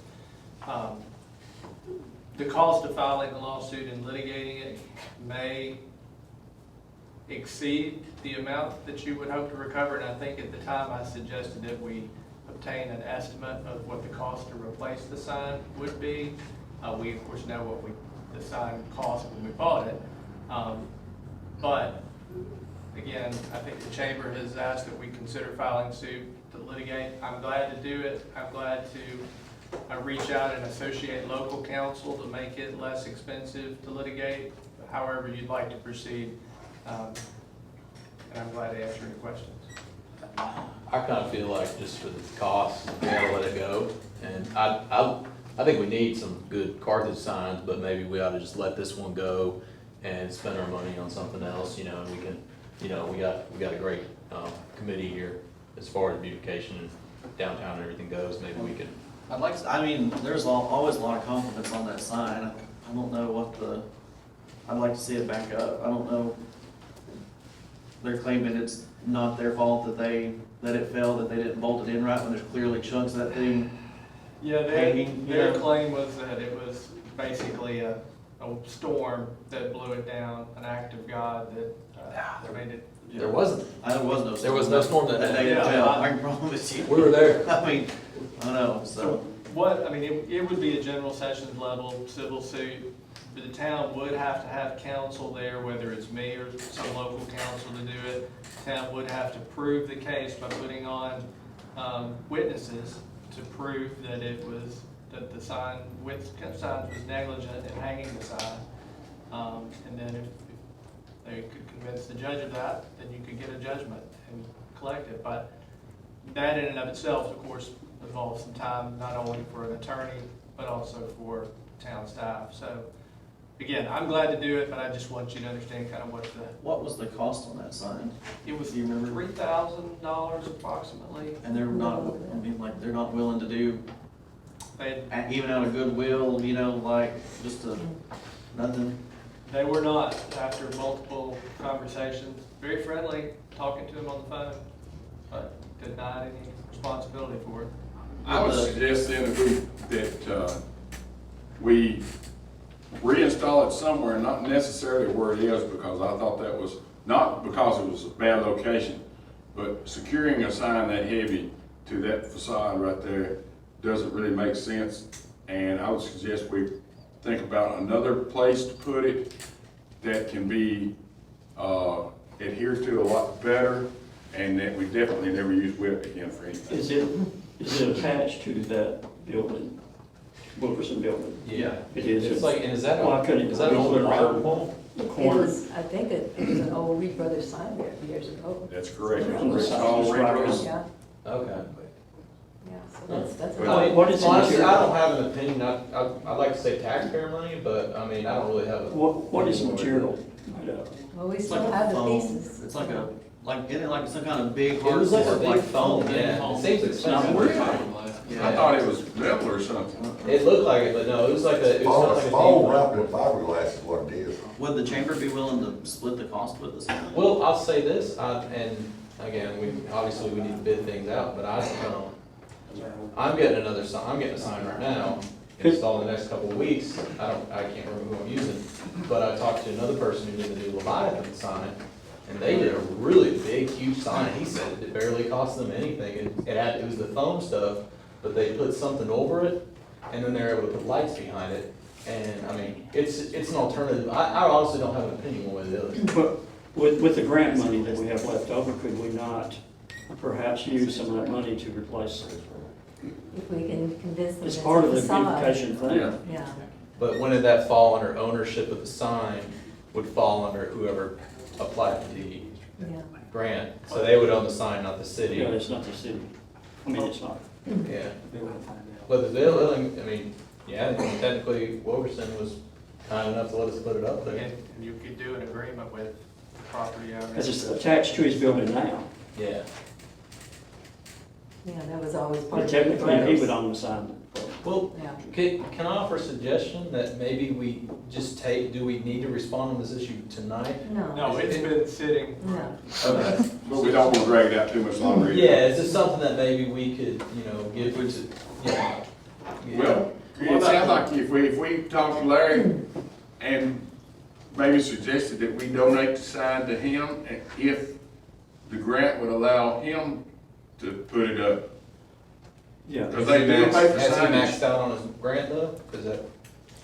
the cost of filing a lawsuit and litigating it may exceed the amount that you would hope to recover, and I think at the time I suggested that we obtain an estimate of what the cost to replace the sign would be. We of course know what the sign cost when we bought it, but again, I think the Chamber has asked that we consider filing suit to litigate. I'm glad to do it. I'm glad to reach out and associate local counsel to make it less expensive to litigate, however you'd like to proceed. And I'm glad to answer any questions. I kind of feel like just for the cost, we gotta let it go. And I think we need some good Carthage signs, but maybe we ought to just let this one go and spend our money on something else, you know, and we can, you know, we got a great committee here as far as beautification and downtown and everything goes. Maybe we can. I'd like to, I mean, there's always a lot of compliments on that sign. I don't know what I'd like to see it back up. I don't know. They're claiming it's not their fault that it fell, that they didn't bolt it in right when there's clearly chunks of that thing. Yeah, hanging, their claim was that it was basically a storm that blew it down, an act of God that made it. There wasn't. There was no storm. There was no storm that day. Yeah, I can promise you. We were there. I mean, I know, So what, I mean, it would be a general sessions level civil suit. The town would have to have counsel there, whether it's me or some local counsel to do it. The town would have to prove the case by putting on witnesses to prove that that the sign was negligent in hanging the sign. And then if they could convince the judge of that, then you could get a judgment and collect it. But that in and of itself, of course, involves some time, not only for an attorney, but also for town staff. So again, I'm glad to do it, but I just want you to understand kind of what was the cost on that sign? It was Do you remember? $3,000 approximately. And they're not, I mean, like, they're not willing to do, even out of goodwill, you know, like, just nothing. They were not, after multiple conversations, very friendly, talking to them on the phone, but denied any responsibility for it. I would suggest then that we reinstall it somewhere, not necessarily where it is, because I thought that was, not because it was a bad location, but securing a sign that heavy to that facade right there doesn't really make sense. And I would suggest we think about another place to put it that can be adhered to a lot better, and that we definitely never use WIP again for anything. Is it attached to that building, Wilkerson building? Yeah. It is. It's like, and is that Well, I couldn't- is that an old round pole? The corner. I think it was an old Reed Brothers sign there years ago. That's correct. On the side, All just right retros. Yeah, Okay. yeah, so that's. I mean, What is the honestly, material? I don't have an opinion. I'd like to say taxpayer money, but I mean, I don't really have a. What is the material made of? Well, we It's still like have the foam. pieces. It's like isn't it like some kind of big It was like a hardcore, big foam, yeah. It seems It's not expensive. wood. I thought it was metal or something. It looked like it, but no, it was like a, it was not like a. Fall wrapped in fiberglass is what it is. Would the chamber be willing to split the cost with us? Well, I'll say this, and again, we need to bid things out, but I'm getting another sign, I'm getting a sign right now, installed in the next couple of weeks. I can't remember who I'm using, but I talked to another person who did the new Leviathan sign, and they did a really big, huge sign. He said it barely cost them anything. It was the foam stuff, but they put something over it, and then they're able to put lights behind it. And I mean, it's an alternative. I honestly don't have an opinion one way or the other. But with the grant money that we have left over, could we not perhaps use some of that money to replace? If we can convince them. It's part of the facade. beautification thing. Yeah. Yeah. But when did that fall under ownership of the sign would fall under whoever applied for the Yeah. grant? So they would own the sign, not the city. Yeah, it's not the city. I mean, it's not, Yeah. they'll find out. But they'll, I mean, yeah, I mean, technically Wilkerson was kind enough to let us put it up there. And you could do an agreement with the property owner. Because it's attached to his building now, Yeah. Yeah, that was always part but of the technically he would own the sign. Well, Yeah. can I offer a suggestion that maybe we just do we need to respond on this issue tonight? No, it's been sitting. No. Okay. But we don't want to drag it out too much longer. either. Yeah, is this something that maybe we could, give to, yeah. Well, it sounds like if we talk to Larry and maybe suggested that we donate the sign to him, and if the grant would allow him to put it up. Yeah. Because they do pay for Has he signage. maxed out on his grant though? Cause that,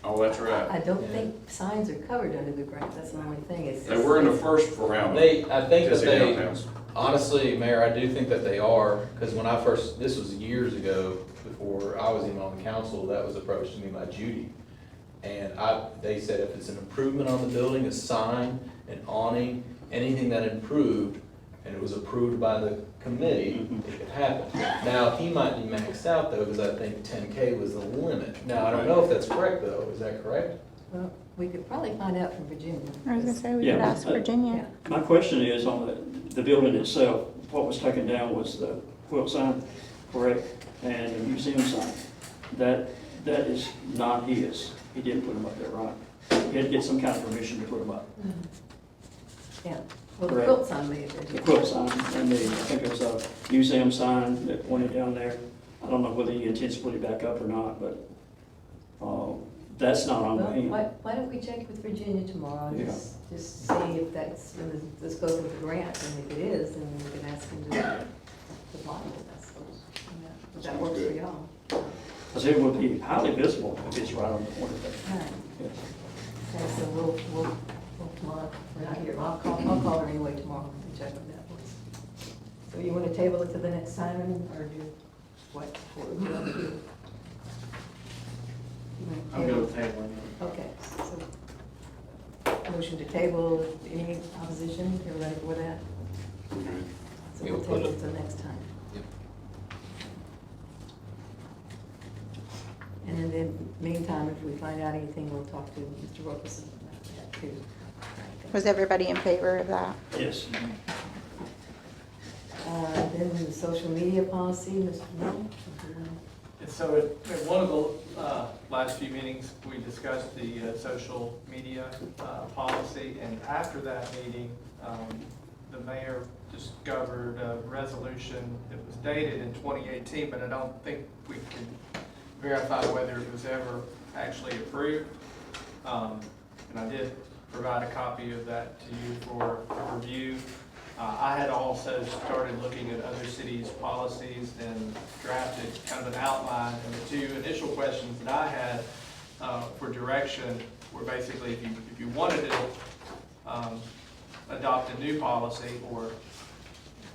Oh, that's right. I don't Yeah. think signs are covered under the grant, that's the only thing, it's. They were in the first round. I think that Jesse they, Hillhouse. honestly, Mayor, I do think that they are, because when I first, this was years ago, before I was even on the council, that was approached to me by Judy. And they said if it's an improvement on the building, a sign, an awning, anything that improved, and it was approved by the committee, it could happen. Now, he might be maxed out though, because I think 10K was the limit. Now, I don't know if that's correct though, is that correct? Well, we could probably find out from Virginia. I was gonna say, we Yeah. could ask Virginia. My question is on the building itself, what was taken down was the quilt sign, correct? And the museum sign. That is not his. He didn't put them up there, right? He had to get some kind of permission to put them up. Yeah, well, the Correct. quilt sign may have been. The quilt sign, and I think there's a museum sign that pointed down there. I don't know whether he intends to put it back up or not, but, that's not on Well, him. why don't we check with Virginia tomorrow, Yeah. just see if that's in the scope of the grant, and if it is, then we can ask him to apply with us. If that works for y'all. Because it would be highly visible if it's right on the corner there. All right, Yes. okay, so we'll tomorrow, we're not here, I'll call her anyway tomorrow and check on that one. So you want to table it to the next time, or do what? What would you want to do? You wanna I'm table? good with tabling it. Okay, so, motion to table, any opposition, everybody for that? So Yeah, we'll we'll put table it- it till next time. Yep. And in the meantime, if we find out anything, we'll talk to Mr. Wilkerson about that too. Was everybody in favor of that? Yes. Then the social media policy, Mr. Moore? And so at one of the last few meetings, we discussed the social media policy, and after that meeting, the mayor discovered a resolution that was dated in 2018, but I don't think we can verify whether it was ever actually approved. And I did provide a copy of that to you for review. I had also started looking at other cities' policies and drafted kind of an outline, and the two initial questions that I had for direction were basically if you wanted to adopt a new policy, or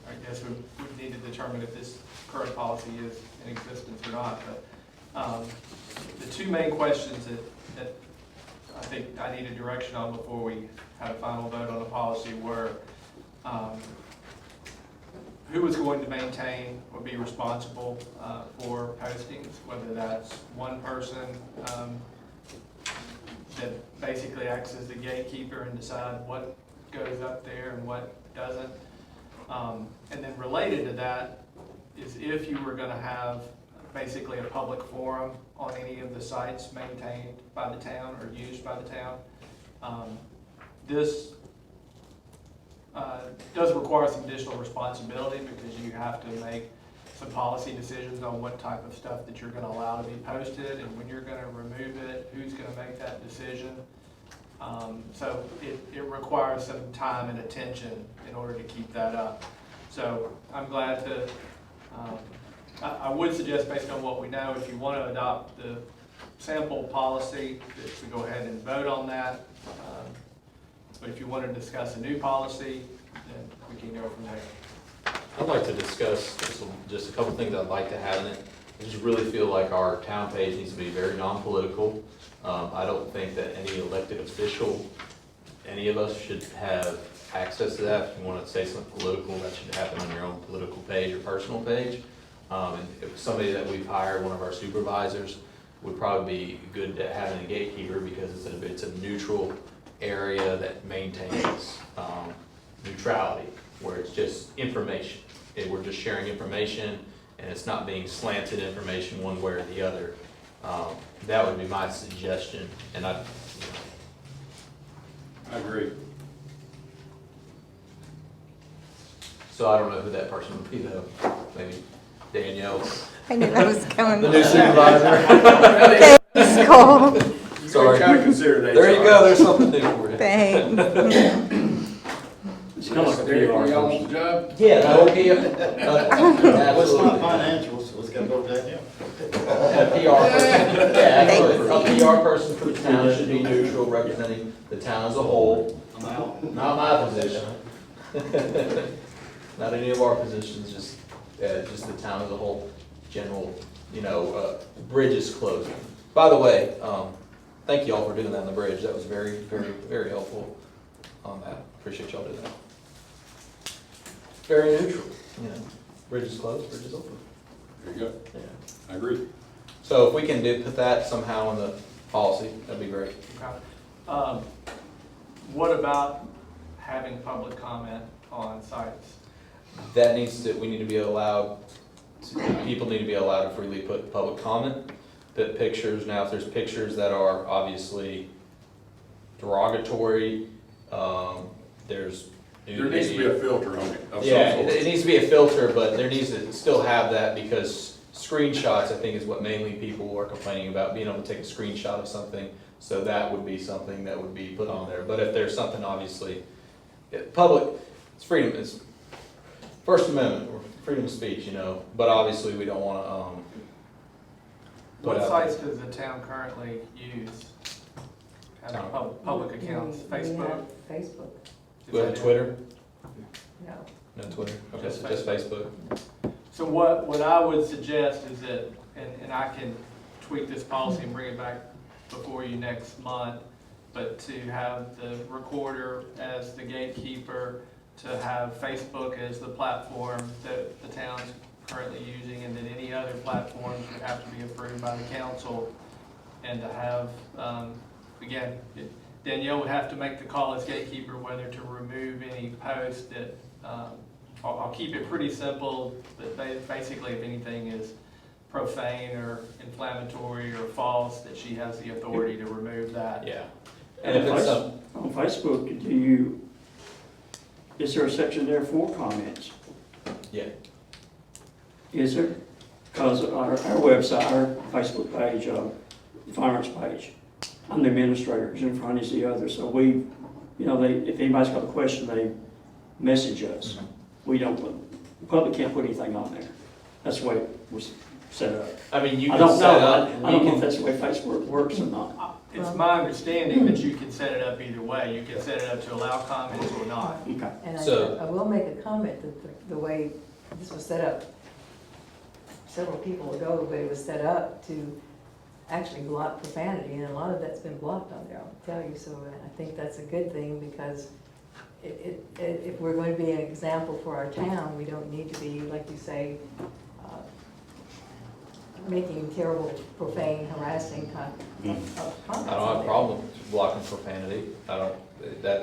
I guess we would need to determine if this current policy is in existence or not, but the two main questions that I think I needed direction on before we had a final vote on the policy were who was going to maintain or be responsible for postings, whether that's one person that basically acts as the gatekeeper and decide what goes up there and what doesn't. And then related to that is if you were going to have basically a public forum on any of the sites maintained by the town or used by the town. This does require some additional responsibility because you have to make some policy decisions on what type of stuff that you're going to allow to be posted and when you're going to remove it, who's going to make that decision. So it requires some time and attention in order to keep that up. So I'm glad to, I would suggest based on what we know, if you want to adopt the sample policy, that we go ahead and vote on that. But if you want to discuss a new policy, then we can go from there. I'd like to discuss just a couple things I'd like to have in it. I just really feel like our town page needs to be very non-political. I don't think that any elected official, any of us should have access to that. If you want to say something political, that should happen on your own political page or personal page. And if somebody that we've hired, one of our supervisors, would probably be good to having a gatekeeper because it's a neutral area that maintains neutrality, where it's just information. We're just sharing information, and it's not being slanted information one way or the other. That would be my suggestion, and I agree. So I don't know who that person would be though. Maybe Danielle. I knew that was coming. The new supervisor. Thanks, Cole. Sorry. Kind of consider that. There you go, there's something new for you. Thanks. It's kind of like a Derek, PR y'all want person. the job? Yeah, that would be Let's not absolutely. financials, let's go to Danielle. A PR person, yeah, absolutely. A PR person for the town should be neutral, representing the town as a whole. I'm out. Not my position. Not any of our positions, just the town as a whole, general, bridge is closing. By the way, thank you all for doing that on the bridge, that was very, very, very helpful on that, appreciate y'all doing that. Very neutral, bridge is closed, bridge is open. There you go. Yeah. I agree. So if we can put that somehow in the policy, that'd be great. What about having public comment on sites? That we need to be allowed, people need to be allowed to freely put public comment, put pictures. Now, if there's pictures that are obviously derogatory, there's There needs to be a filter on it of some yeah, sort. it needs to be a filter, but there needs to still have that because screenshots, I think, is what mainly people are complaining about, being able to take a screenshot of something. So that would be something that would be put on there. But if there's something obviously, public, it's freedom, it's First Amendment, or freedom of speech, but obviously we don't want to, What sites does the town currently use? Having public accounts, Facebook? Facebook. Go ahead, Twitter? No. No Twitter, okay, Just so just Facebook. So what I would suggest is that, and I can tweak this policy and bring it back before you next month, but to have the recorder as the gatekeeper, to have Facebook as the platform that the town's currently using, and then any other platforms would have to be approved by the council, and to have, again, Danielle would have to make the call as gatekeeper whether to remove any posts that, I'll keep it pretty simple, but basically if anything is profane or inflammatory or false, that she has the authority to remove that. Yeah. And if it's on Facebook, is there a section there for comments? Yeah. Is there? Because our website, our Facebook page, firearms page, I'm the administrator, Jennifer Honey's the other, so we, if anybody's got a question, they message us. We don't, the public can't put anything on there. That's the way it was set up. I mean, you I can don't set know, up. I don't know if that's the way Facebook works or not. It's my understanding that you can set it up either way. You can set it up to allow comments or not. Okay. And So- I will make a comment that the way this was set up several people ago, but it was set up to actually block profanity, and a lot of that's been blocked on there, I'll tell you. So I think that's a good thing, because if we're going to be an example for our town, we don't need to be, like you say, making terrible, profane, harassing kind of comments. I don't have a problem with blocking profanity. I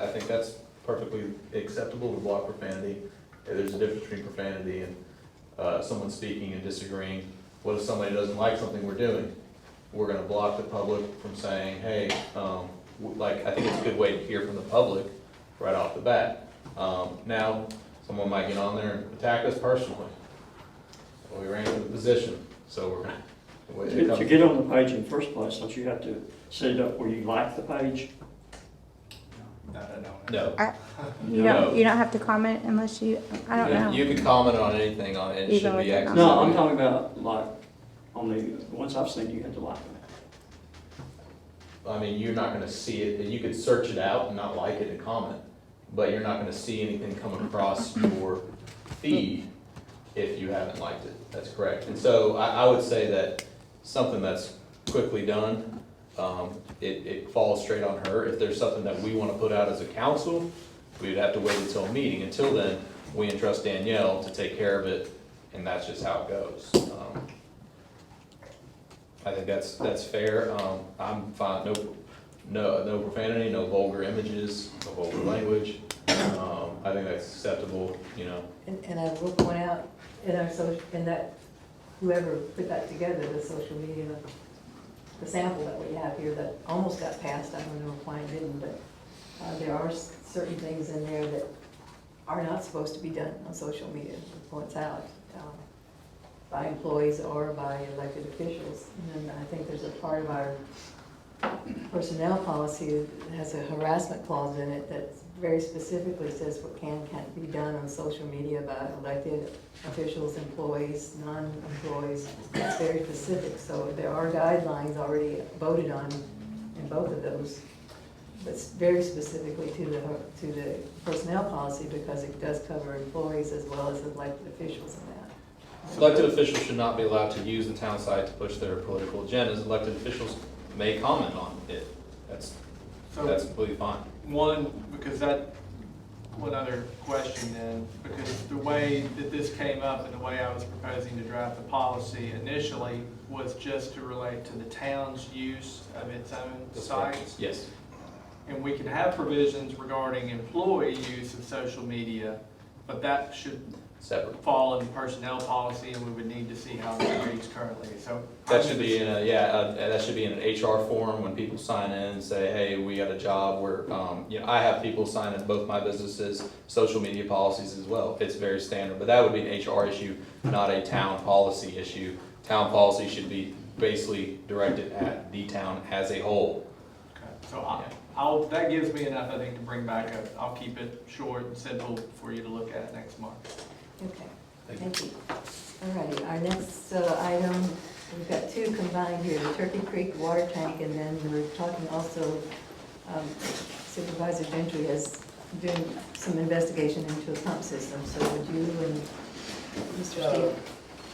think that's perfectly acceptable to block profanity. There's a difference between profanity and someone speaking and disagreeing. What if somebody doesn't like something we're doing? We're gonna block the public from saying, hey, I think it's a good way to hear from the public right off the bat. Now, someone might get on there and attack us personally. Well, we ran for the position, so we're gonna. To get on the page in the first place, don't you have to set it up where you like the page? No. You don't have to comment unless I don't know. You can comment on anything on it, it Even should with be the accessible. No, I'm talking about like, on the ones I've seen, you had to like them. I mean, you're not gonna see it, you could search it out and not like it and comment, but you're not gonna see anything come across your feed if you haven't liked it, that's correct. And so I would say that something that's quickly done, it falls straight on her. If there's something that we wanna put out as a council, we'd have to wait until a meeting. Until then, we entrust Danielle to take care of it and that's just how it goes. I think that's fair. I'm fine, no profanity, no vulgar images, no vulgar language. I think that's acceptable, you know. And I will point out in our in that, whoever put that together, the social media, the sample that we have here that almost got passed, I don't know why it didn't, but there are certain things in there that are not supposed to be done on social media, it points out, by employees or by elected officials. And then I think there's a part of our personnel policy that has a harassment clause in it that very specifically says what can and can't be done on social media by elected officials, employees, non-employees. It's very specific, so there are guidelines already voted on in both of those, but very specifically to the personnel policy, because it does cover employees as well as elected officials in that. Elected officials should not be allowed to use the town site to push their political agendas. Elected officials may comment on it. That's completely fine. One other question then, because the way that this came up and the way I was proposing to draft the policy initially was just to relate to the town's use of its own sites. Yes. And we can have provisions regarding employee use of social media, but that should Separate. fall in personnel policy, and we would need to see how that reads currently, so. That should be in that should be in an HR form when people sign in and say, hey, we got a job where, I have people sign in both my businesses, social media policies as well. It's very standard, but that would be an HR issue, not a town policy issue. Town policy should be basically directed at the town as a whole. Okay. So that gives me enough, I think, to bring back up. I'll keep it short and simple for you to look at next month. Okay, thank you. All righty, our next item, we've got two combined here, the Turkey Creek water tank, and then we're talking also, Supervisor Gentry is doing some investigation into a pump system, so would you and Mr. Steele?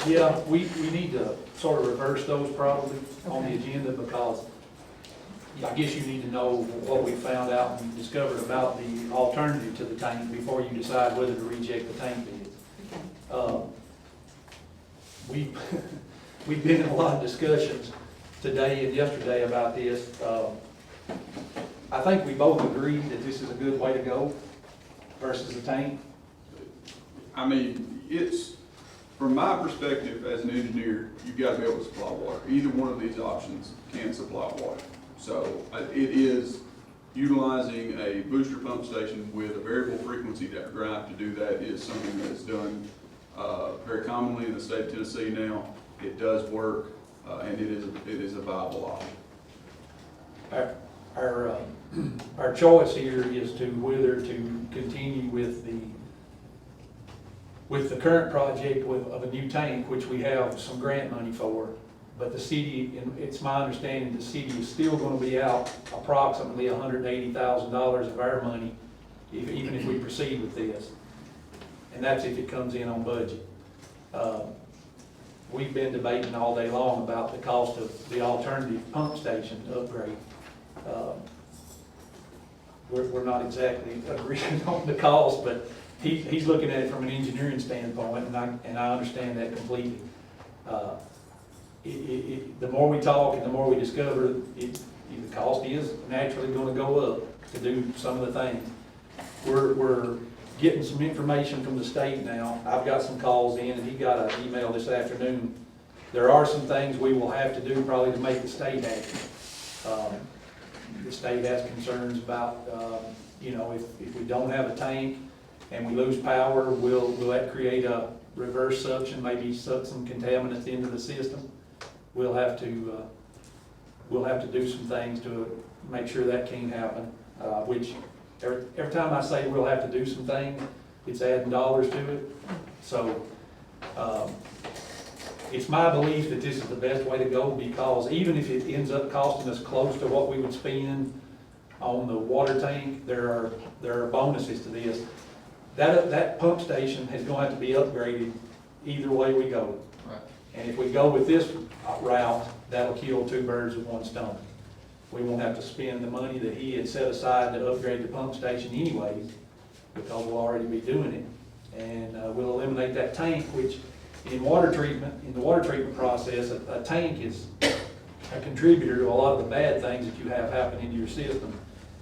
Yeah, we need to sort of reverse those probably on the agenda, because I guess you need to know what we found out and discovered about the alternative to the tank before you decide whether to reject the tank bid. We've been in a lot of discussions today and yesterday about this. I think we both agree that this is a good way to go versus the tank. I mean, it's, from my perspective as an engineer, you've got to be able to supply water. Either one of these options can supply water. So it is utilizing a booster pump station with a variable frequency drive to do that is something that is done very commonly in the state of Tennessee now. It does work, and it is a viable option. Our choice here is to whether to continue with the current project of a new tank, which we have some grant money for. But the city, and it's my understanding, the city is still going to be out approximately $180,000 of our money, even if we proceed with this. And that's if it comes in on budget. We've been debating all day long about the cost of the alternative pump station upgrade. We're not exactly agreeing on the cost, but he's looking at it from an engineering standpoint, and I understand that completely. The more we talk and the more we discover, the cost is naturally going to go up to do some of the things. We're getting some information from the state now. I've got some calls in, and he got an email this afternoon. There are some things we will have to do probably to make the state happy. The state has concerns about, if we don't have a tank and we lose power, will that create a reverse suction, maybe suck some contaminants into the system? We'll have to do some things to make sure that can't happen, which every time I say we'll have to do some things, it's adding dollars to it. So it's my belief that this is the best way to go, because even if it ends up costing us close to what we would spend on the water tank, there are bonuses to this. That pump station is going to have to be upgraded either way we go. Right. And if we go with this route, that'll kill two birds with one stone. We won't have to spend the money that he had set aside to upgrade the pump station anyways, because we'll already be doing it. And we'll eliminate that tank, which in water treatment, in the water treatment process, a tank is a contributor to a lot of the bad things that you have happen into your system.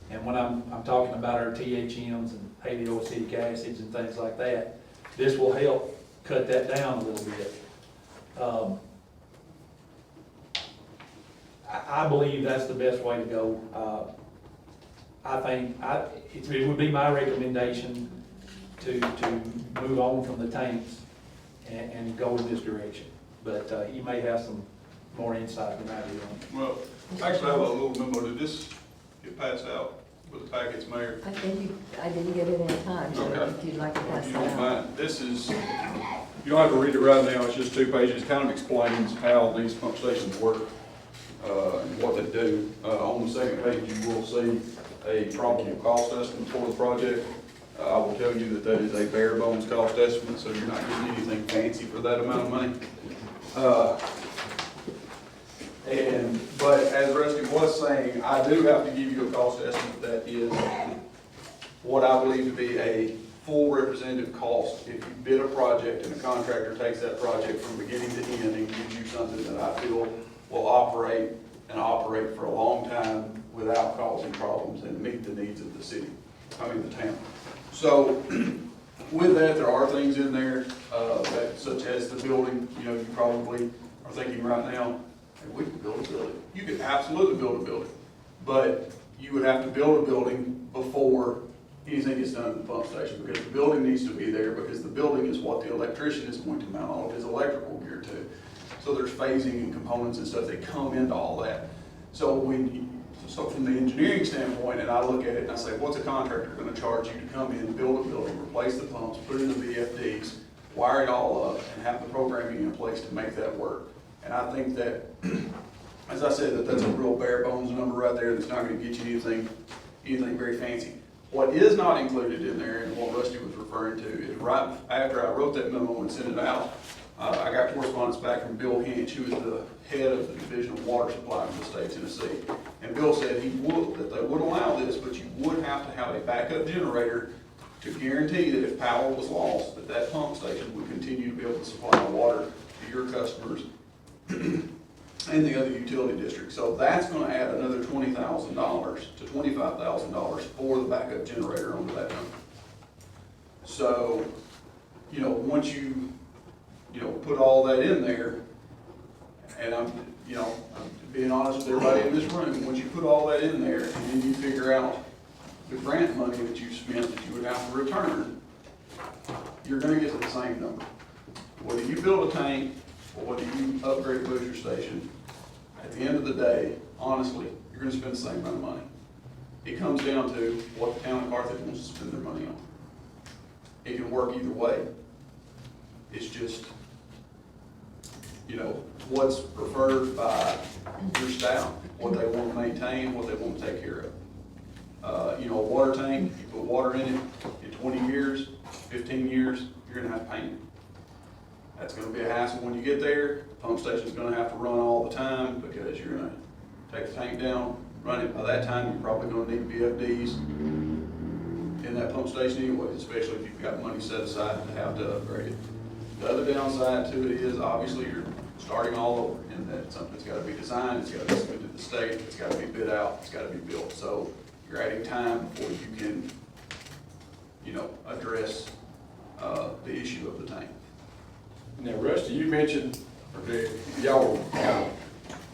And when I'm talking about our THMs and haloacetic acids and things like that, this will help cut that down a little bit. I believe that's the best way to go. I think it would be my recommendation to move on from the tanks and go in this direction. But you may have some more insight than I do on it. Well, actually, I have a little memo. Did this get passed out with the packets, Mayor? I didn't get it in time, so Okay. if you'd like to pass If you that don't out. mind, this is, you don't have to read it right now, it's just 2 pages. It kind of explains how these pump stations work, and what they do. On the second page, you will see a probable cost estimate for the project. I will tell you that is a bare bones cost estimate, so you're not getting anything fancy for that amount of money. But as Rusty was saying, I do have to give you a cost estimate that is what I believe to be a full representative cost. If you bid a project and a contractor takes that project from beginning to end and gives you something that I feel will operate for a long time without causing problems and meet the needs of the city, the town. So with that, there are things in there, such as the building. You probably are thinking right now, hey, we could build a building. You could absolutely build a building, but you would have to build a building before anything gets done at the pump station, because the building needs to be there, because the building is what the electrician is going to mount all of his electrical gear to. So there's phasing and components and stuff that come into all that. So from the engineering standpoint, and I look at it and I say, what's a contractor going to charge you to come in, build a building, replace the pumps, put in the VFDs, wire it all up, and have the programming in place to make that work? And I think that, as I said, that's a real bare bones number right there that's not going to get you anything very fancy. What is not included in there, and what Rusty was referring to, is right after I wrote that memo and sent it out, I got correspondence back from Bill Hinch, who is the head of the Division of Water Supply for the state of Tennessee. And Bill said that they would allow this, but you would have to have a backup generator to guarantee that if power was lost, that pump station would continue to be able to supply water to your customers and the other utility districts. So that's going to add another $20,000 to $25,000 for the backup generator onto that number. So, once you put all that in there, and I'm being honest with everybody in this room, once you put all that in there, and then you figure out the grant money that you spent that you would have to return, you're going to get to the same number. Whether you build a tank or whether you upgrade a booster station, at the end of the day, honestly, you're going to spend the same amount of money. It comes down to what the town of Carthage wants to spend their money on. It can work either way. It's just, what's preferred by your staff, what they want to maintain, what they want to take care of. A water tank, you put water in it, in 20 years, 15 years, you're going to have to paint it. That's going to be a hassle when you get there. The pump station's going to have to run all the time, because you're going to take the tank down, run it. By that time, you're probably going to need VFDs in that pump station anyway, especially if you've got money set aside to have to upgrade it. The other downside to it is, obviously, you're starting all over, and that something's got to be designed, it's got to be submitted to the state, it's got to be bid out, it's got to be built. So you're adding time before you can, address the issue of the tank. Now, Rusty, you mentioned, y'all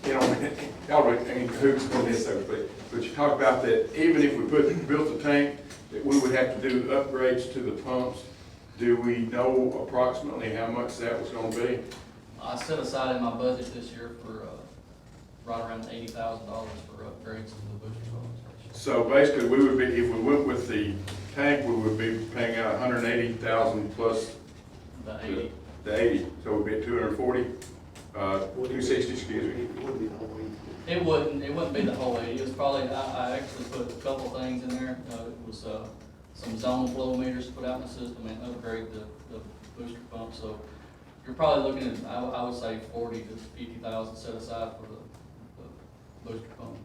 were in cahoots on this, so to speak, but you talked about that even if we built the tank, that we would have to do upgrades to the pumps. Do we know approximately how much that was going to be? I set aside in my budget this year for right around $80,000 for upgrades to the booster pumps. So basically, we would be, if we went with the tank, we would be paying out $180,000 plus The 80. the 80, so we'd be at 240, 260, excuse me. It wouldn't be the whole 80. It was probably, I actually put a couple things in there. It was some zone flow meters to put out in the system and upgrade the booster pump. So you're probably looking at, I would say 40 to 50,000 set aside for the booster pumps.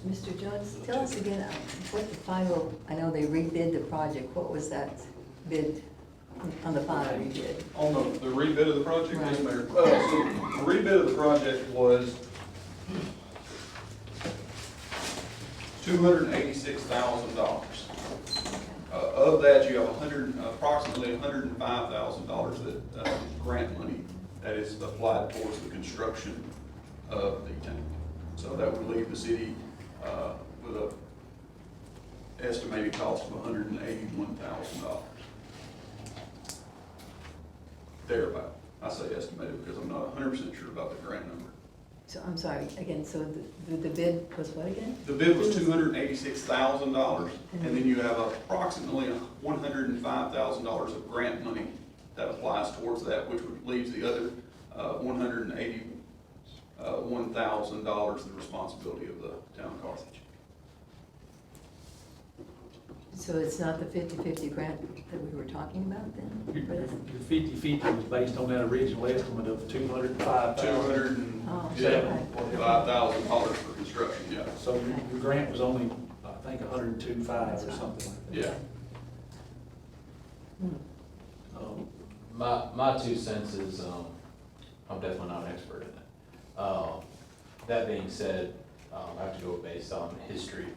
Mr. Jones, tell us again what the final, I know they rebid the project, what was that bid on the 5 you did. On the rebid of the project, yes, Right. Mayor. So the rebid of the project was $286,000. Of that, you have approximately $105,000 that, grant money that is applied towards the construction of the tank. So that would leave the city, with a estimated cost of $181,000. Thereabout. I say estimated because I'm not 100% sure about the grant number. So, I'm sorry, again, so the bid was what again? The bid was $286,000, and then you have approximately $105,000 of grant money that applies towards that, which would leave the other $181,000 the responsibility of the town of Carthage. So it's not the 50/50 grant that we were talking about then? Your 50/50 was based on that original estimate of $205,000. $205,000 for construction, yeah. So your grant was only, I think, $102,500 or something like that. Yeah. My 2 cents is, I'm definitely not an expert in it. That being said, I have to go based on history.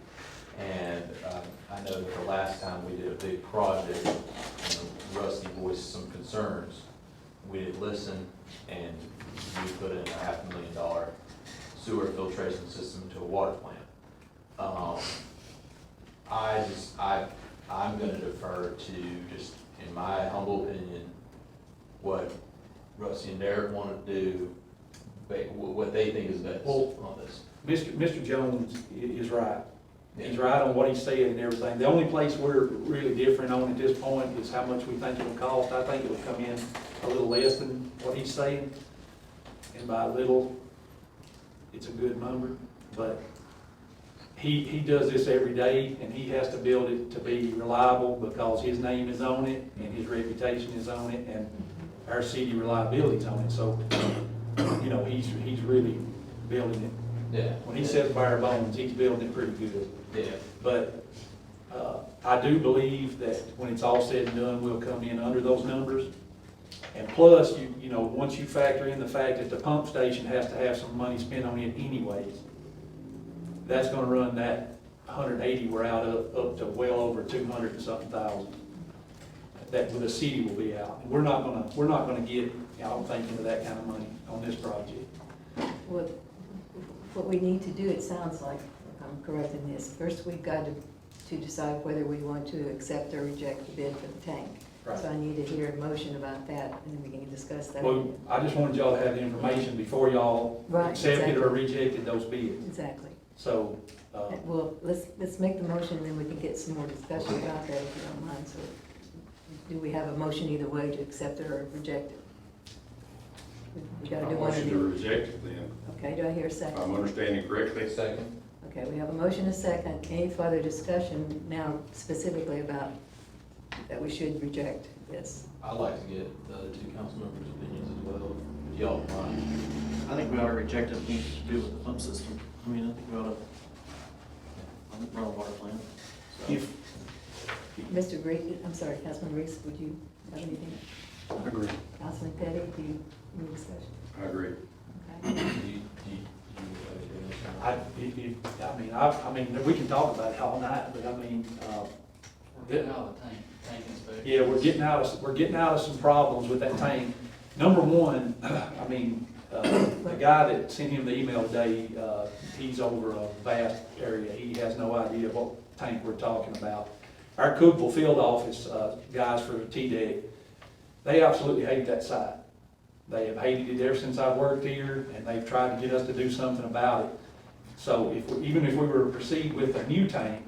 And I know that the last time we did a big project, Rusty voiced some concerns. We did listen, and we put in a $500,000 sewer filtration system to a water plant. I'm gonna defer to, just in my humble opinion, what Rusty and Derek wanna do, what they think is best on this. Mr. Jones is right. He's right on what he said and everything. The only place we're really different on at this point is how much we think it'll cost. I think it'll come in a little less than what he's saying. And by little, it's a good number, but he does this every day, and he has to build it to be reliable because his name is on it, and his reputation is on it, and our city reliability is on it. So, he's really building it. Yeah. When he says bare bones, he's building it pretty good. Yeah. But I do believe that when it's all said and done, we'll come in under those numbers. And plus, once you factor in the fact that the pump station has to have some money spent on it anyways, that's gonna run that 180 we're out up to well over 200 and something thousand. That the city will be out. And we're not gonna get, I don't think, into that kind of money on this project. What we need to do, it sounds like, if I'm correct in this, first we've got to decide whether we want to accept or reject the bid for the tank. Right. So I need to hear a motion about that, and then we can discuss that. Well, I just wanted y'all to have the information before y'all Right, accepted or exactly. rejected those bids. Exactly. So, Well, let's make the motion, and then we can get some more discussion about that, if you don't mind. So do we have a motion either way to accept it or reject it? We gotta do one or motion to the other. reject it then. Okay, do I hear a second? If I'm understanding correctly. Second. Okay, we have a motion and a second. Any further discussion now specifically about that we should reject this? I'd like to get the other 2 council members' opinions as well, if y'all don't mind. I think we ought to reject it, things to do with the pump system. I mean, I think we ought to run a water plant. So. Mr. Reed, I'm sorry, Councilman Reese, would you have anything? I agree. Councilman Petty, do you need discussion? I agree. Okay. I mean, we can talk about it all night, but I mean, We're getting out of the tank inspection. yeah, we're getting out of some problems with that tank. Number one, I mean, the guy that sent him the email today, he's over a vast area. He has no idea what tank we're talking about. Our Cookville field office, guys for TDEC, they absolutely hate that site. They have hated it ever since I worked here, and they've tried to get us to do something about it. So even if we were to proceed with a new tank,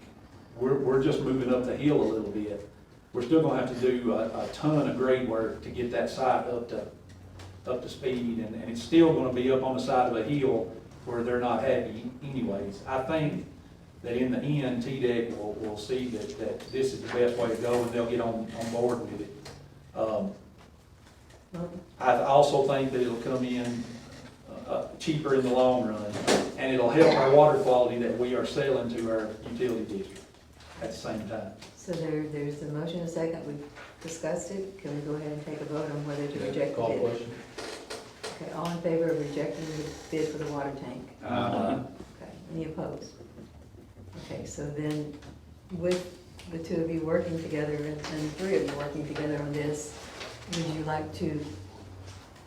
we're just moving up the hill a little bit. We're still gonna have to do a ton of grade work to get that site up to speed, and it's still gonna be up on the side of a hill where they're not happy anyways. I think that in the end, TDEC will see that this is the best way to go, and they'll get on board with it. I also think that it'll come in cheaper in the long run, and it'll help our water quality that we are selling to our utility district at the same time. So there's a motion and a second. We've discussed it, can we go ahead and take a vote on whether to reject the Call bid? question. Okay, all in favor of rejecting the bid for the water tank? Okay, any opposed? Okay, so then with the two of you working together and three of you working together on this, would you like to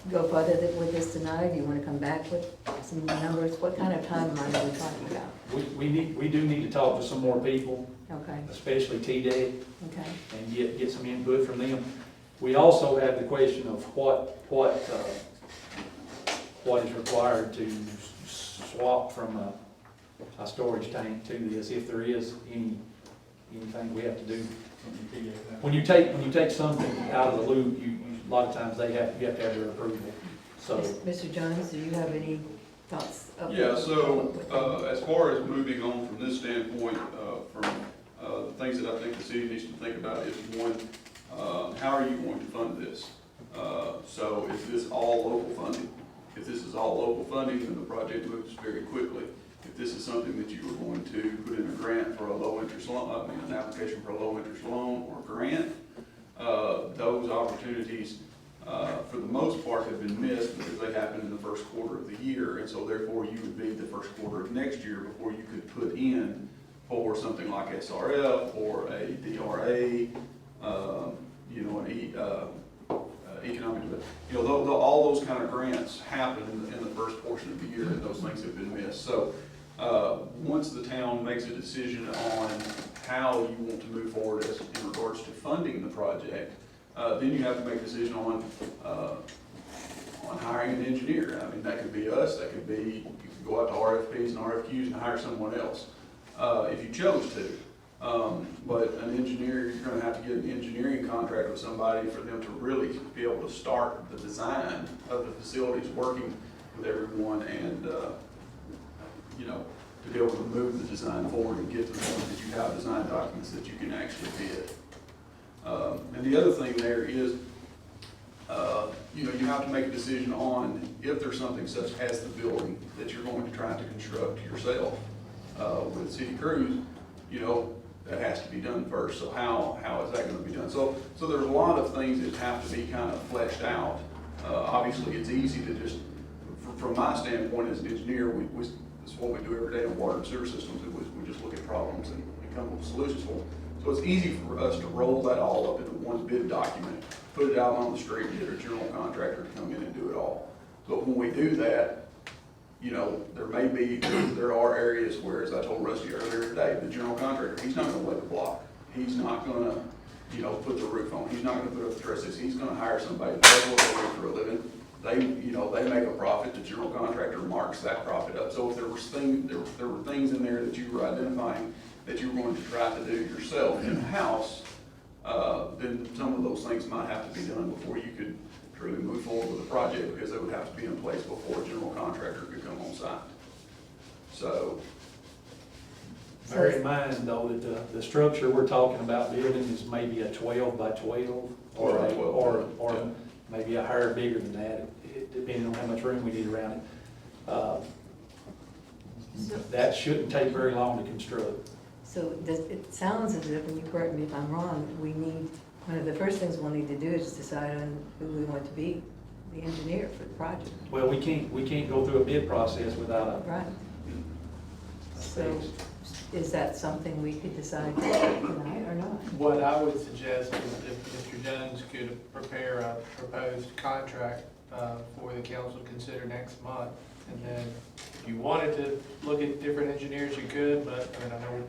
go further with this tonight? Do you want to come back with some numbers? What kind of timeline are we talking about? We do need to talk to some more people, Okay, especially TDEC, okay, and get some input from them. We also have the question of what is required to swap from a storage tank to this, if there is anything we have to do. When you take something out of the loop, a lot of times you have to have their approval, so. Mr. Jones, do you have any thoughts? Yeah, so, as far as moving on from this standpoint, from, the things that I think the city needs to think about is, one, how are you going to fund this? So is this all local funding? If this is all local funding, then the project moves very quickly. If this is something that you are going to put in a grant for a low interest loan, an application for a low interest loan or grant, those opportunities, for the most part, have been missed because they happened in the first quarter of the year, and so therefore you would be the first quarter of next year before you could put in for something like SRF or a DRA, economic, all those kind of grants happen in the first portion of the year, and those things have been missed. So once the town makes a decision on how you want to move forward in regards to funding the project, then you have to make a decision on hiring an engineer. I mean, that could be us, that could be, you could go out to RFPs and RFQs and hire someone else, if you chose to. But an engineer, you're gonna have to get an engineering contract with somebody for them to really be able to start the design of the facilities, working with everyone, and, to be able to move the design forward and get to the point that you have design documents that you can actually bid. And the other thing there is, you have to make a decision on if there's something such as the building that you're going to try to construct yourself. With city crews, that has to be done first. So how is that going to be done? So there's a lot of things that have to be kind of fleshed out. Obviously, it's easy to just, from my standpoint as an engineer, this is what we do every day in water and sewer systems. We just look at problems and come up with solutions for them. So it's easy for us to roll that all up into one bid document, put it out on the street, and get a general contractor to come in and do it all. But when we do that, there are areas where, as I told Rusty earlier today, the general contractor, he's not gonna lay the block. He's not gonna, put the roof on. He's not gonna put up the trusses. He's gonna hire somebody that does what they do for a living. They make a profit. The general contractor marks that profit up. So if there were things in there that you were identifying that you were going to try to do yourself in-house, then some of those things might have to be done before you could truly move forward with the project, because they would have to be in place before a general contractor could come on site. So. Bear in mind, though, that the structure we're talking about building is maybe a 12 by 12, or maybe a hair bigger than that, depending on how much room we need around it. That shouldn't take very long to construct. so it sounds as if, and you correct me if I'm wrong, one of the first things we'll need to do is decide on who we want to be the engineer for the project. Well, we can't go through a bid process without Right. So is that something we could decide tonight or not? What I would suggest is if Mr. Jones could prepare a proposed contract for the council to consider next month. And then if you wanted to look at different engineers, you could, but I know we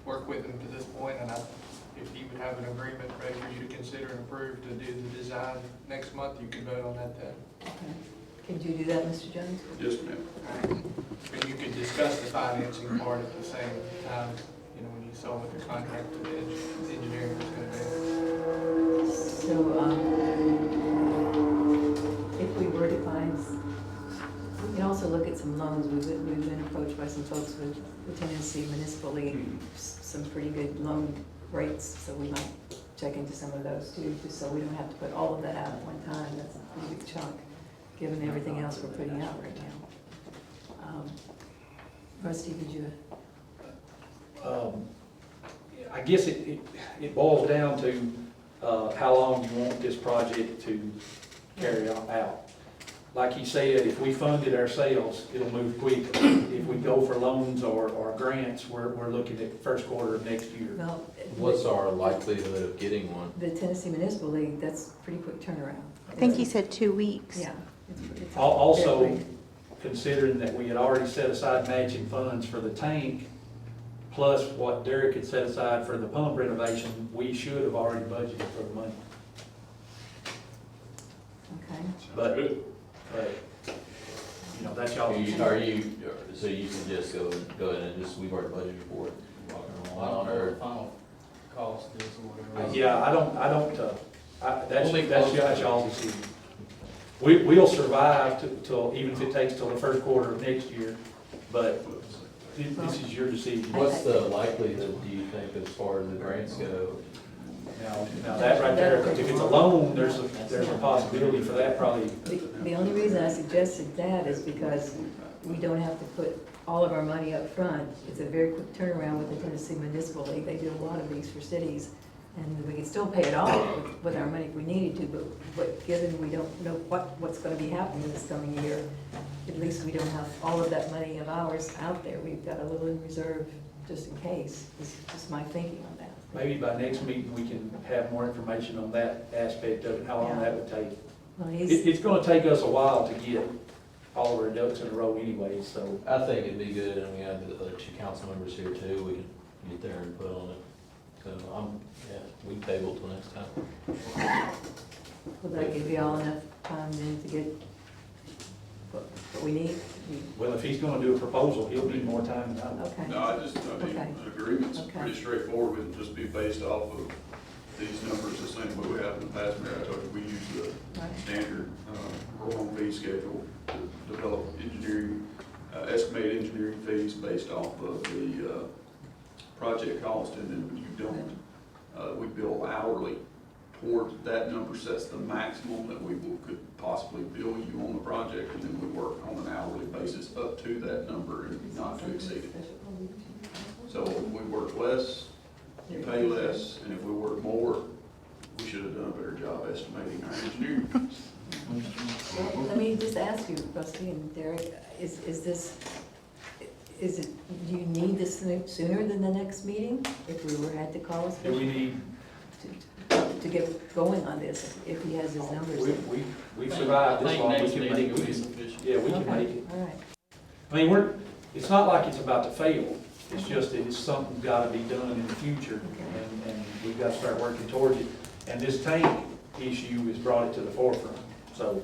work with him to this point, and if he would have an agreement ready for you to consider and approve to do the design next month, you could vote on that then. Okay. Could you do that, Mr. Jones? Yes, ma'am. But you could discuss the financing part at the same time, when you saw what the contract to the engineering was gonna be. So, if we were to find, we can also look at some loans. We've been approached by some folks with the Tennessee Municipal League, some pretty good loan rates, so we might check into some of those too, just so we don't have to put all of that out at one time. That's a pretty big chunk, given everything else we're putting out right now. Rusty, did you? I guess it boils down to how long you want this project to carry out. Like he said, if we fund it ourselves, it'll move quickly. If we go for loans or grants, we're looking at first quarter of next year. Well, What's our likelihood of getting one? the Tennessee Municipal League, that's pretty quick turnaround. I think he said 2 weeks. Yeah. it's Also, very quick. considering that we had already set aside matching funds for the tank, plus what Derek had set aside for the pump renovation, we should have already budgeted for the money. Okay. But, you know, that's y'all's. So you can just go ahead and just, we've already budgeted for it. I don't know what the final cost is or whatever. Yeah, that's y'all's decision. We'll survive till, even if it takes till the first quarter of next year, but this is your decision. What's the likelihood, do you think, as far as the grants go? Now that right there, if it's a loan, there's a possibility for that probably. The only reason I suggested that is because we don't have to put all of our money up front. It's a very quick turnaround with the Tennessee Municipal League. They do a lot of these for cities, and we can still pay it off with our money if we needed to, but given we don't know what's gonna be happening this coming year, at least we don't have all of that money of ours out there. We've got a little in reserve just in case. This is just my thinking on that. Maybe by next meeting, we can have more information on that aspect of it, how long that would take. Well, It's gonna take us a while to get all of our ducks in a row anyway, so. I think it'd be good, and we have the other 2 council members here too, we can get their input on it. So we can table till next time. Will that give you all enough time then to get what we need? Well, if he's gonna do a proposal, he'll need more time than I will. Okay. No, I mean, Okay. an agreement's Okay. pretty straightforward, it'll just be based off of these numbers, the same way we have in the past. Mayor, I told you, we use the Right. standard, roll-on fee schedule to develop engineering, estimated engineering fees based off of the, project cost, and then when you don't, we bill hourly towards that number sets the maximum that we could possibly bill you on the project, and then we work on an hourly basis up to that number and not to exceed it. So if we work less, you pay less, and if we work more, we should have done a better job estimating our engineering fees. Well, let me just ask you, Rusty and Derek, do you need this sooner than the next meeting? If we had to call a Do special? we need, To get going on this, if he has his numbers. we survived I this think long, we next can meeting make, will we be can, sufficient. yeah, we can Okay, make it. all right. I mean, it's not like it's about to fail, it's just that it's something gotta be done in the future, and we've gotta start working towards it. And this tank issue has brought it to the forefront, so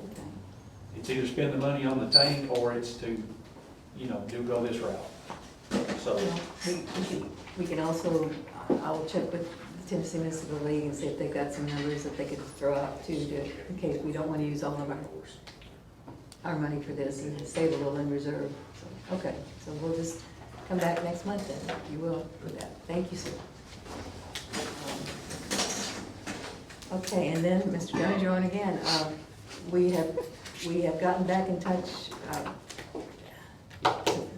it's either spend the money on the tank, or it's to, go this route. So, We can also, I'll check with the Tennessee Municipal League and see if they've got some numbers that they could throw out too, in case we don't want to use all of our money for this and save a little in reserve. So, okay, so we'll just come back next month then, if you will, for that. Thank you, sir. Okay, and then, Mr. Jones, you're on again. We have gotten back in touch,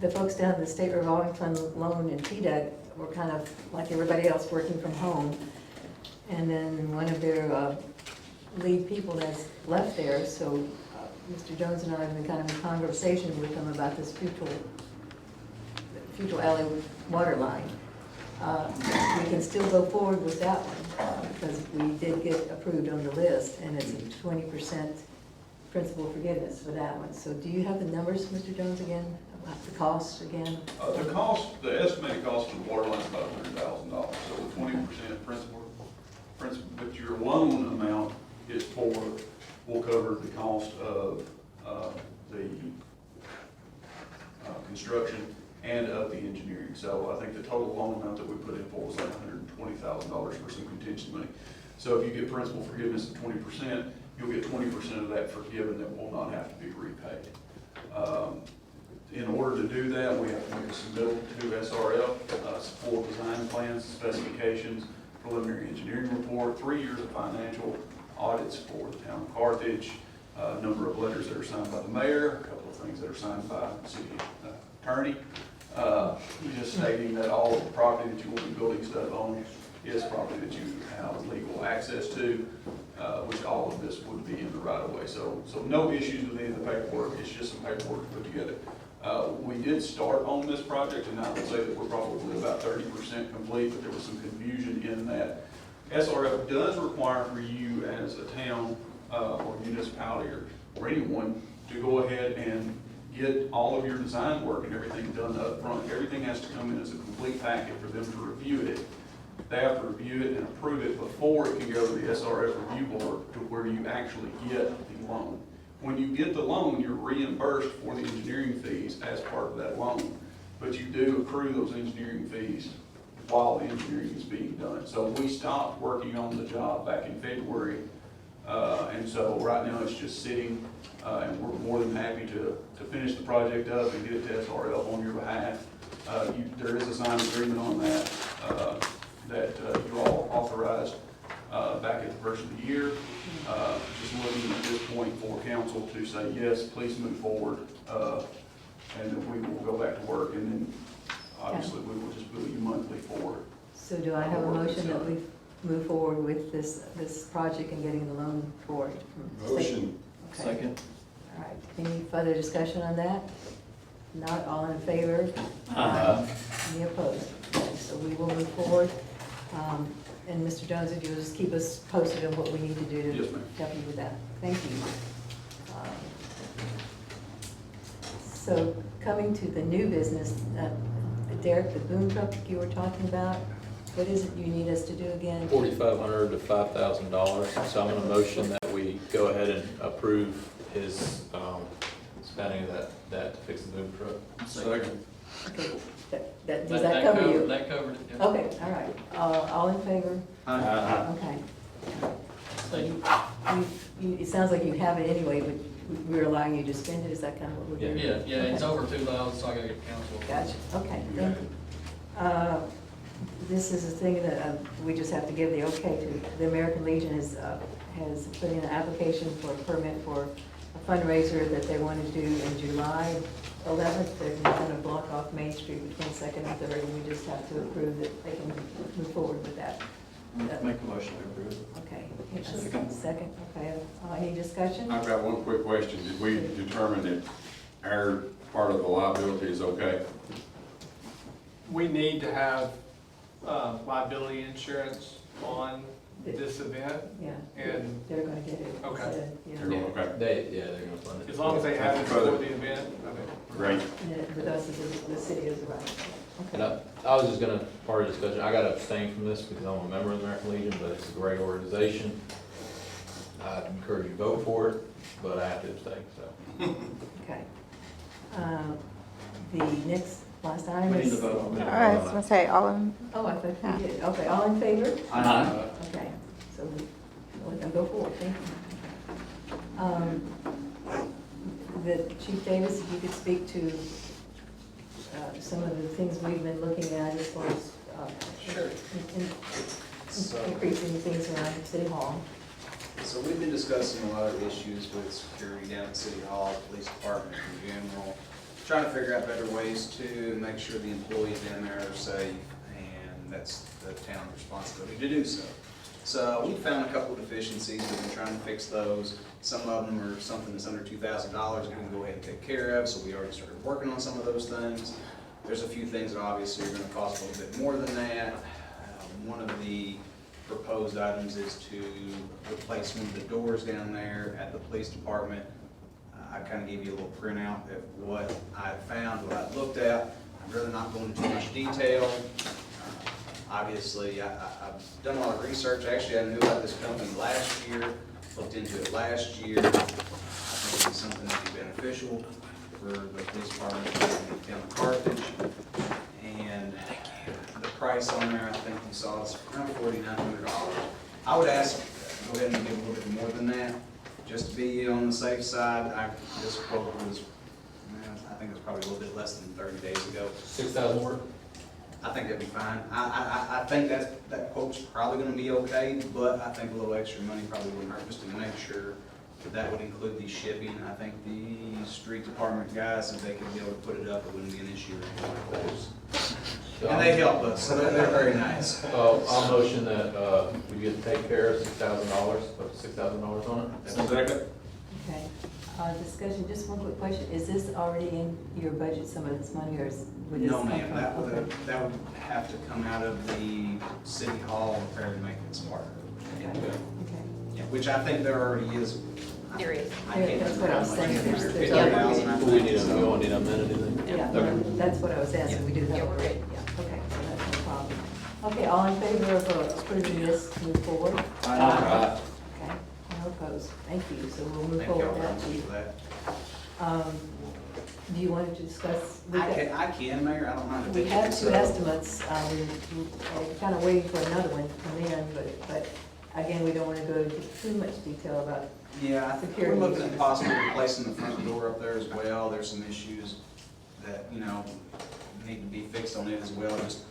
the folks down at the State Revolving Fund loan and TDEC were kind of like everybody else, working from home. And then one of their lead people has left there, so Mr. Jones and I have been kind of in conversation with them about this Future Alley water line. We can still go forward with that one, because we did get approved on the list, and it's a 20% principal forgiveness for that one. So do you have the numbers, Mr. Jones, again, about the cost again? The estimated cost for the water line is about $100,000, so the 20% principal, but your loan amount will cover the cost of the construction and of the engineering. So I think the total loan amount that we put in for was like $120,000 for some contingency money. So if you get principal forgiveness of 20%, you'll get 20% of that forgiven that will not have to be repaid. In order to do that, we have to make a submittal to SRF, full design plans, specifications, preliminary engineering report, 3 years of financial audits for the town of Carthage, a number of letters that are signed by the mayor, a couple of things that are signed by the city attorney, just stating that all of the property that you will be building stuff on is property that you have legal access to, which all of this would be in the right of way. So no issues with any of the paperwork, it's just some paperwork to put together. We did start on this project, and I would say that we're probably about 30% complete, but there was some confusion in that. SRF does require for you as a town or municipality or anyone to go ahead and get all of your design work and everything done up front. Everything has to come in as a complete packet for them to review it. They have to review it and approve it before it can go to the SRF review board to where you actually get the loan. When you get the loan, you're reimbursed for the engineering fees as part of that loan, but you do accrue those engineering fees while the engineering is being done. So we stopped working on the job back in February, and so right now it's just sitting, and we're more than happy to finish the project up and get it to SRF on your behalf. There is a signed agreement on that, that you all authorized back at the first of the year. Just looking at this point for council to say, yes, please move forward, and then we will go back to work, and then obviously we will just bill you monthly for it. So do I have a motion that we move forward with this project and getting the loan for it? Motion. Okay. Second. All right, any further discussion on that? Not all in favor? Any opposed? Okay, so we will move forward. And Mr. Jones, if you'll just keep us posted on what we need to do to Yes, ma'am. help you with that. Thank you. So coming to the new business, Derek, the boom truck you were talking about, what is it you need us to do again? $4,500 to $5,000. So I'm going to motion that we go ahead and approve his spending of that to fix the boom truck. Second. Okay, does that cover you? That covered it, yeah. Okay, all right. All in favor? Okay. So it sounds like you have it anyway, but we're allowing you to spend it, is that kind of what we're doing? Yeah, it's Okay. over 2,000, so I gotta get council. Gotcha, okay, thank you. This is a thing that we just have to give the okay to. The American Legion has put in an application for a permit for a fundraiser that they want to do in July 11th. They're going to block off Main Street between 2nd and 3rd, and we just have to approve that they can move forward with that. Make a motion to approve. Okay, second, okay. Any discussion? I've got one quick question. Did we determine that our part of the liability is okay? We need to have liability insurance on this event, Yeah, and they're going to get it. Okay. instead, you know. They're going, okay, They're going to fund it. as long as they have it for the event, I mean. great. And with us, the city is right. And Okay. I was just gonna, part of the discussion, I gotta abstain from this because I'm a member of the American Legion, but it's a great organization. I'd encourage you to vote for it, but I have to abstain, so. Okay. The last item We need to is. vote on All that. right, I was gonna say, all in, Oh, I thought we did. Okay, all in favor? Aye. Okay, so we're gonna go forward, thank you. The Chief Davis, if you could speak to some of the things we've been looking at as far as Sure. increasing things around City Hall. So we've been discussing a lot of issues with security down at City Hall, police department in general, trying to figure out better ways to make sure the employees down there are safe, and that's the town's responsibility to do so. So we found a couple of deficiencies, we've been trying to fix those. Some of them are something that's under $2,000 we can go ahead and take care of, so we already started working on some of those things. There's a few things that obviously are gonna cost a little bit more than that. One of the proposed items is to replace one of the doors down there at the police department. I kind of gave you a little printout of what I found, what I looked at. I'm really not going into too much detail. Obviously, I've done a lot of research. Actually, I knew about this company last year, looked into it last year. I think it's something that would be beneficial for the police department in the town of Carthage. And the price on there, I think you saw, is around $4,900. I would ask, go ahead and give a little bit more than that, just to be on the safe side. This quote was, I think it was probably a little bit less than 30 days ago. 6,000 work? I think that'd be fine. I think that quote's probably gonna be okay, but I think a little extra money probably wouldn't hurt, just to make sure that would include the shipping. I think the street department guys, if they could be able to put it up, it wouldn't be an issue or anything like that. And they help us, so they're very nice. I'll motion that, we get to take care of $6,000, put $6,000 on it. Second. Okay, discussion, just one quick question, is this already in your budget, some of this money, or would this No, come ma'am, from? that Okay. would have to come out of the city hall repair and maintenance part. Okay. Yeah, which I think there already is. There is. I can't That's what I was remember how saying. much. There's 50,000, I We think, need, so. we won't need a minute, anything? Yeah, Okay. that's what I was asking, we do have. Yeah, we're good. Yeah, okay, so that's no problem. Okay, all in favor of approving this to move forward? Aye. Okay, no opposed, thank you, so we'll move Thank y'all forward very with much that. for that. Do you want to discuss? I can, Mayor, I don't mind. We have two estimates, we're kind of waiting for another one to come in, but again, we don't want to go into too much detail about. Yeah, I think we're Security looking at issues. possibly replacing the front door up there as well. There's some issues that, need to be fixed on it as well, just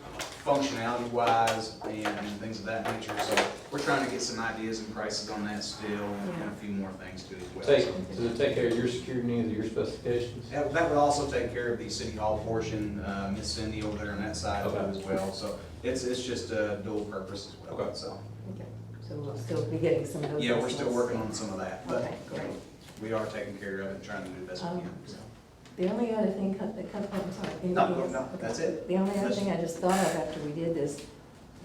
functionality wise and things of that nature. So we're trying to get some ideas and prices on that still and a few more things too as well. Does it take care of your security needs or your specifications? That would also take care of the city hall portion, Miss Cindy over there on that side of it as well. So it's just a dual purpose as well, Okay. so. Okay, so we'll still be getting some of those. Yeah, we're still estimates. working on some of that, but Okay, great. we are taking care of it and trying to do the best we can, so. The only other thing that comes, I'm sorry. No, anything else? no, Okay. that's it. The only other thing I just thought of after we did this,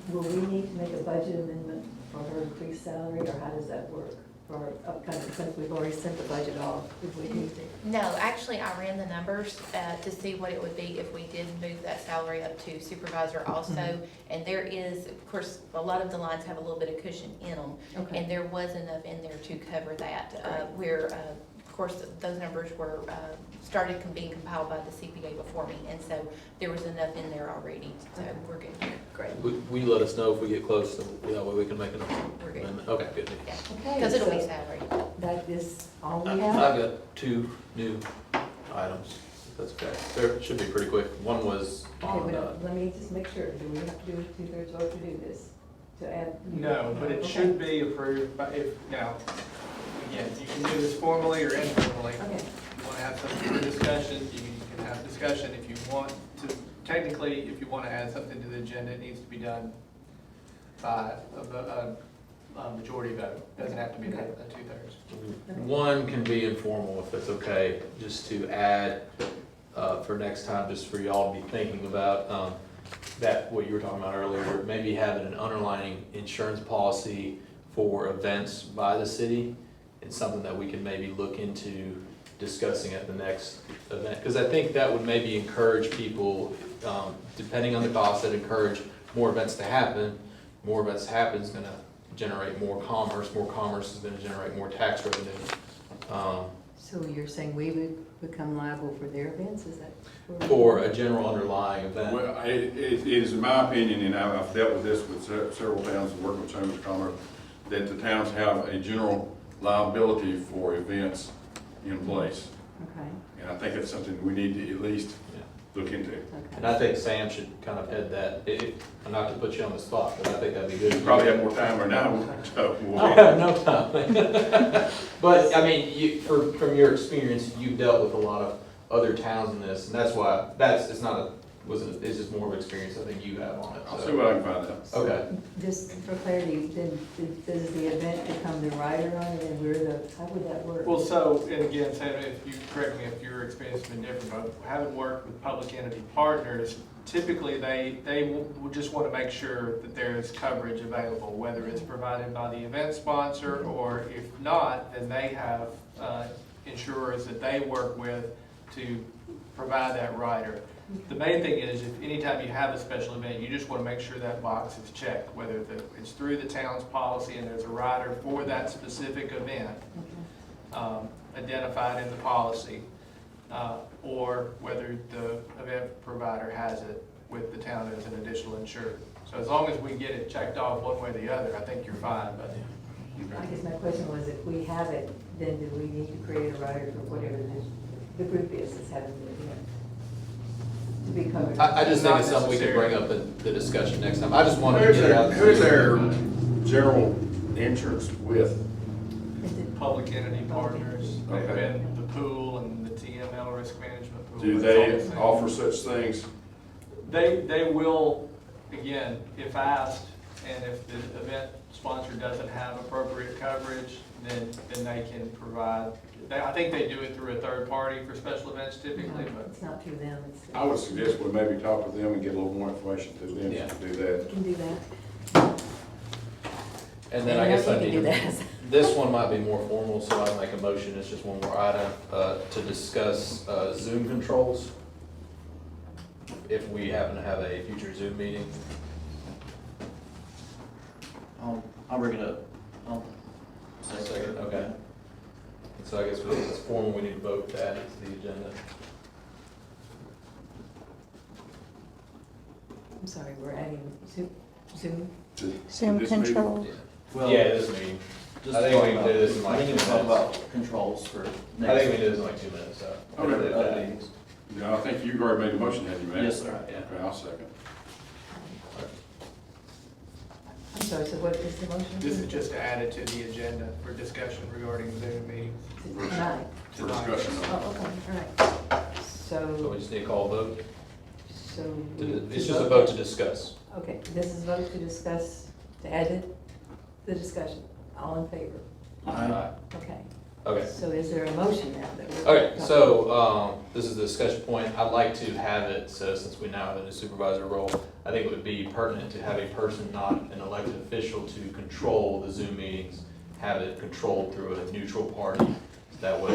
will we need to make a budget amendment for her increased salary, or how does that work? For our upcoming, since we've already sent the budget off, if we need to? No, actually, I ran the numbers to see what it would be if we did move that salary up to supervisor also. And there is, of course, a lot of the lines have a little bit of cushion in them. Okay. And there was enough in there to cover that. Of course, those numbers were started being compiled by the CPA before me. And so there was enough in there already, so we're good. Great. Will you let us know if we get close, so that way we can make an We're good. amendment? Okay, good. Yeah, Okay. because it'll be so salary. That is all we I've have? got two new items, if that's okay. There should be pretty quick. One was Okay, on, but let me just make sure, do we have to do a 2/3 vote to do this? To add? No, but it Okay. should be approved by, again, you can do this formally or informally. Okay. If you want to have some further discussion, you can have discussion. If you want to, technically, if you want to add something to the agenda, it needs to be done by a majority vote. Doesn't have to be a 2/3. one can be informal, if that's okay, just to add, for next time, just for y'all to be thinking about, that, what you were talking about earlier, maybe having an underlying insurance policy for events by the city. It's something that we can maybe look into discussing at the next event, because I think that would maybe encourage people, depending on the cost, that encourage more events to happen. More events happen is gonna generate more commerce is gonna generate more tax revenue. So you're saying we would become liable for their events, is that? For a general underlying event. Well, it is in my opinion, and I've dealt with this with several towns and worked with chambers of commerce, that the towns have a general liability for events in place. Okay. And I think that's something we need to at least look into. And I think Sam should kind of head that, not to put you on the spot, but I think that'd be good. You probably have more time right now, so. I have no time. But, I mean, from your experience, you've dealt with a lot of other towns in this, and that's why, it's just more of experience I think you have on it. I'll so. see what I can find out. Okay. Just for clarity, then does the event become the rider on it, and we're the, how would that work? Well, so, and again, Sam, if you correct me if your experience has been different, but having worked with public entity partners, typically they will just want to make sure that there is coverage available, whether it's provided by the event sponsor, or if not, then they have insurers that they work with to provide that rider. The main thing is, if anytime you have a special event, you just want to make sure that box is checked, whether it's through the town's policy and there's a rider for that specific event identified in the policy, or whether the event provider has it with the town as an additional insured. So as long as we get it checked off one way or the other, I think you're fine, but. I guess my question was, if we have it, then do we need to create a rider for whatever the group is that's having the event? To be covered? I just think it's something we can bring up in the discussion next time. I just wanted to Who's get it out. their general insurance with? Public entity partners, Okay. and the pool and the TML risk management pool. Do it's they all the same. offer such things They will, again, if asked, and if the event sponsor doesn't have appropriate coverage, then they can provide, I think they do it through a third party for special events typically, but. It's not through them, it's. I would suggest we maybe talk with them and get a little more information to them Yeah. to do that. You can do that. And then I guess I You need can do to, that. this one might be more formal, so I'll make a motion, it's just one more item, to discuss, Zoom controls. If we happen to have a future Zoom meeting. I'll bring it up. Second, okay. So I guess it's formal, we need to vote to add it to the agenda. I'm sorry, we're adding Zoom. Zoom This meeting? control. Well, Yeah, this meeting. Just I think we can do this in like I think 2 we can talk minutes. about controls for I next. think we do this in like 2 minutes, so. Okay. Other meetings. Yeah, I think you've already made the motion, have you, Matt? Yes, sir. Yeah. Okay, I'll second. I'm sorry, so what is the motion? This is just to add it to the agenda for discussion regarding Zoom meetings. Tonight. For discussion on Oh, okay, all right. So So, we just need to call a vote? so. It's just a vote to discuss. Okay, this is vote to discuss, to add it, the discussion. All in favor? Aye. Okay. Okay. So is there a motion now that we're? Okay, so, this is the discussion point. I'd like to have it, so since we now have a new supervisor role, I think it would be pertinent to have a person, not an elected official, to control the Zoom meetings, have it controlled through a neutral party. That way,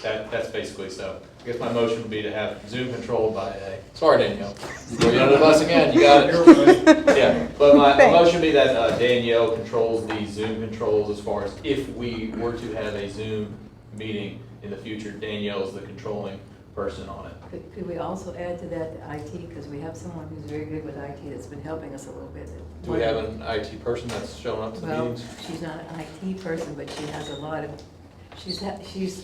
that's basically so. I guess my motion would be to have Zoom controlled by sorry Danielle, you're under the bus again, you got it. Yeah, but my motion would be that Danielle controls the Zoom controls as far as if we were to have a Zoom meeting in the future, Danielle's the controlling person on it. Could we also add to that the IT, because we have someone who's very good with IT that's been helping us a little bit. Do we have an IT person that's showing up to the Well, meetings? she's not an IT person, but she has a lot of, she's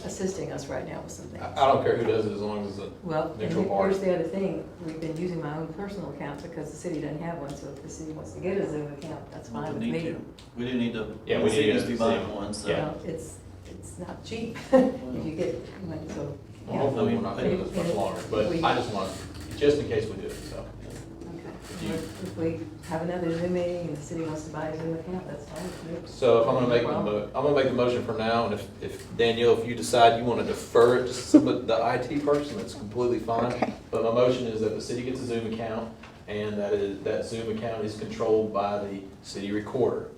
assisting us right now with some things. I don't care who does it as long as it's a Well, and neutral party. here's the other thing, we've been using my own personal account because the city doesn't have one, so if the city wants to get a Zoom account, that's fine with We need me. to. We do need to. Yeah, we the need city's to be see buying them. one, so. Yeah. Well, it's not cheap if you get one, so. Well, yeah. hopefully we're not doing this much longer, but I just want, just in case we do it, so. Okay. If we have another Zoom meeting and the city wants to buy a Zoom account, that's fine with me. So if I'm gonna make the motion for now, and if Danielle, if you decide you wanna defer it to somebody, the IT person, that's completely fine. Okay. But my motion is that the city gets a Zoom account, and that Zoom account is controlled by the city recorder.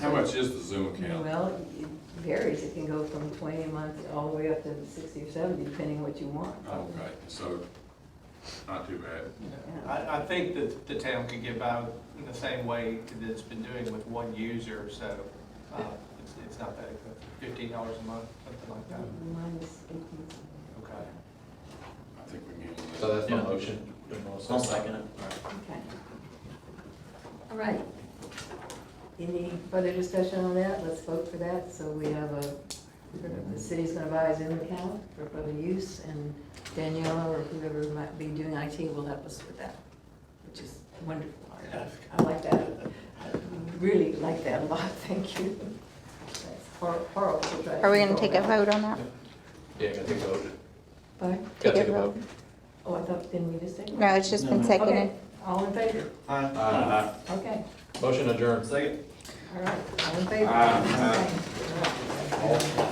How much is the Zoom account? Well, it varies, it can go from 20 a month all the way up to 60 or 70, depending what you want. Okay, so, not too bad. I think that the town could get by in the same way that it's been doing with one user, so it's not that expensive. $15 a month, something like that. Mine is 18. Okay. I think we can handle that. So that's my Yeah. motion. I'll second it. Okay. All right. Any further discussion on that? Let's vote for that. So we have the city's gonna buy a Zoom account for public use, and Danielle or whoever might be doing IT will help us with that, which is wonderful. I like that. I really like that a lot. Thank you. That's horrible. Are we gonna take a vote on that? Yeah, gotta take a vote. Bye. Take Gotta a vote. Oh, I thought, didn't we just take it? No, it's just been seconded. Okay, all in favor? Okay, Motion adjourned. Second. all right, all in favor? Aye. Okay.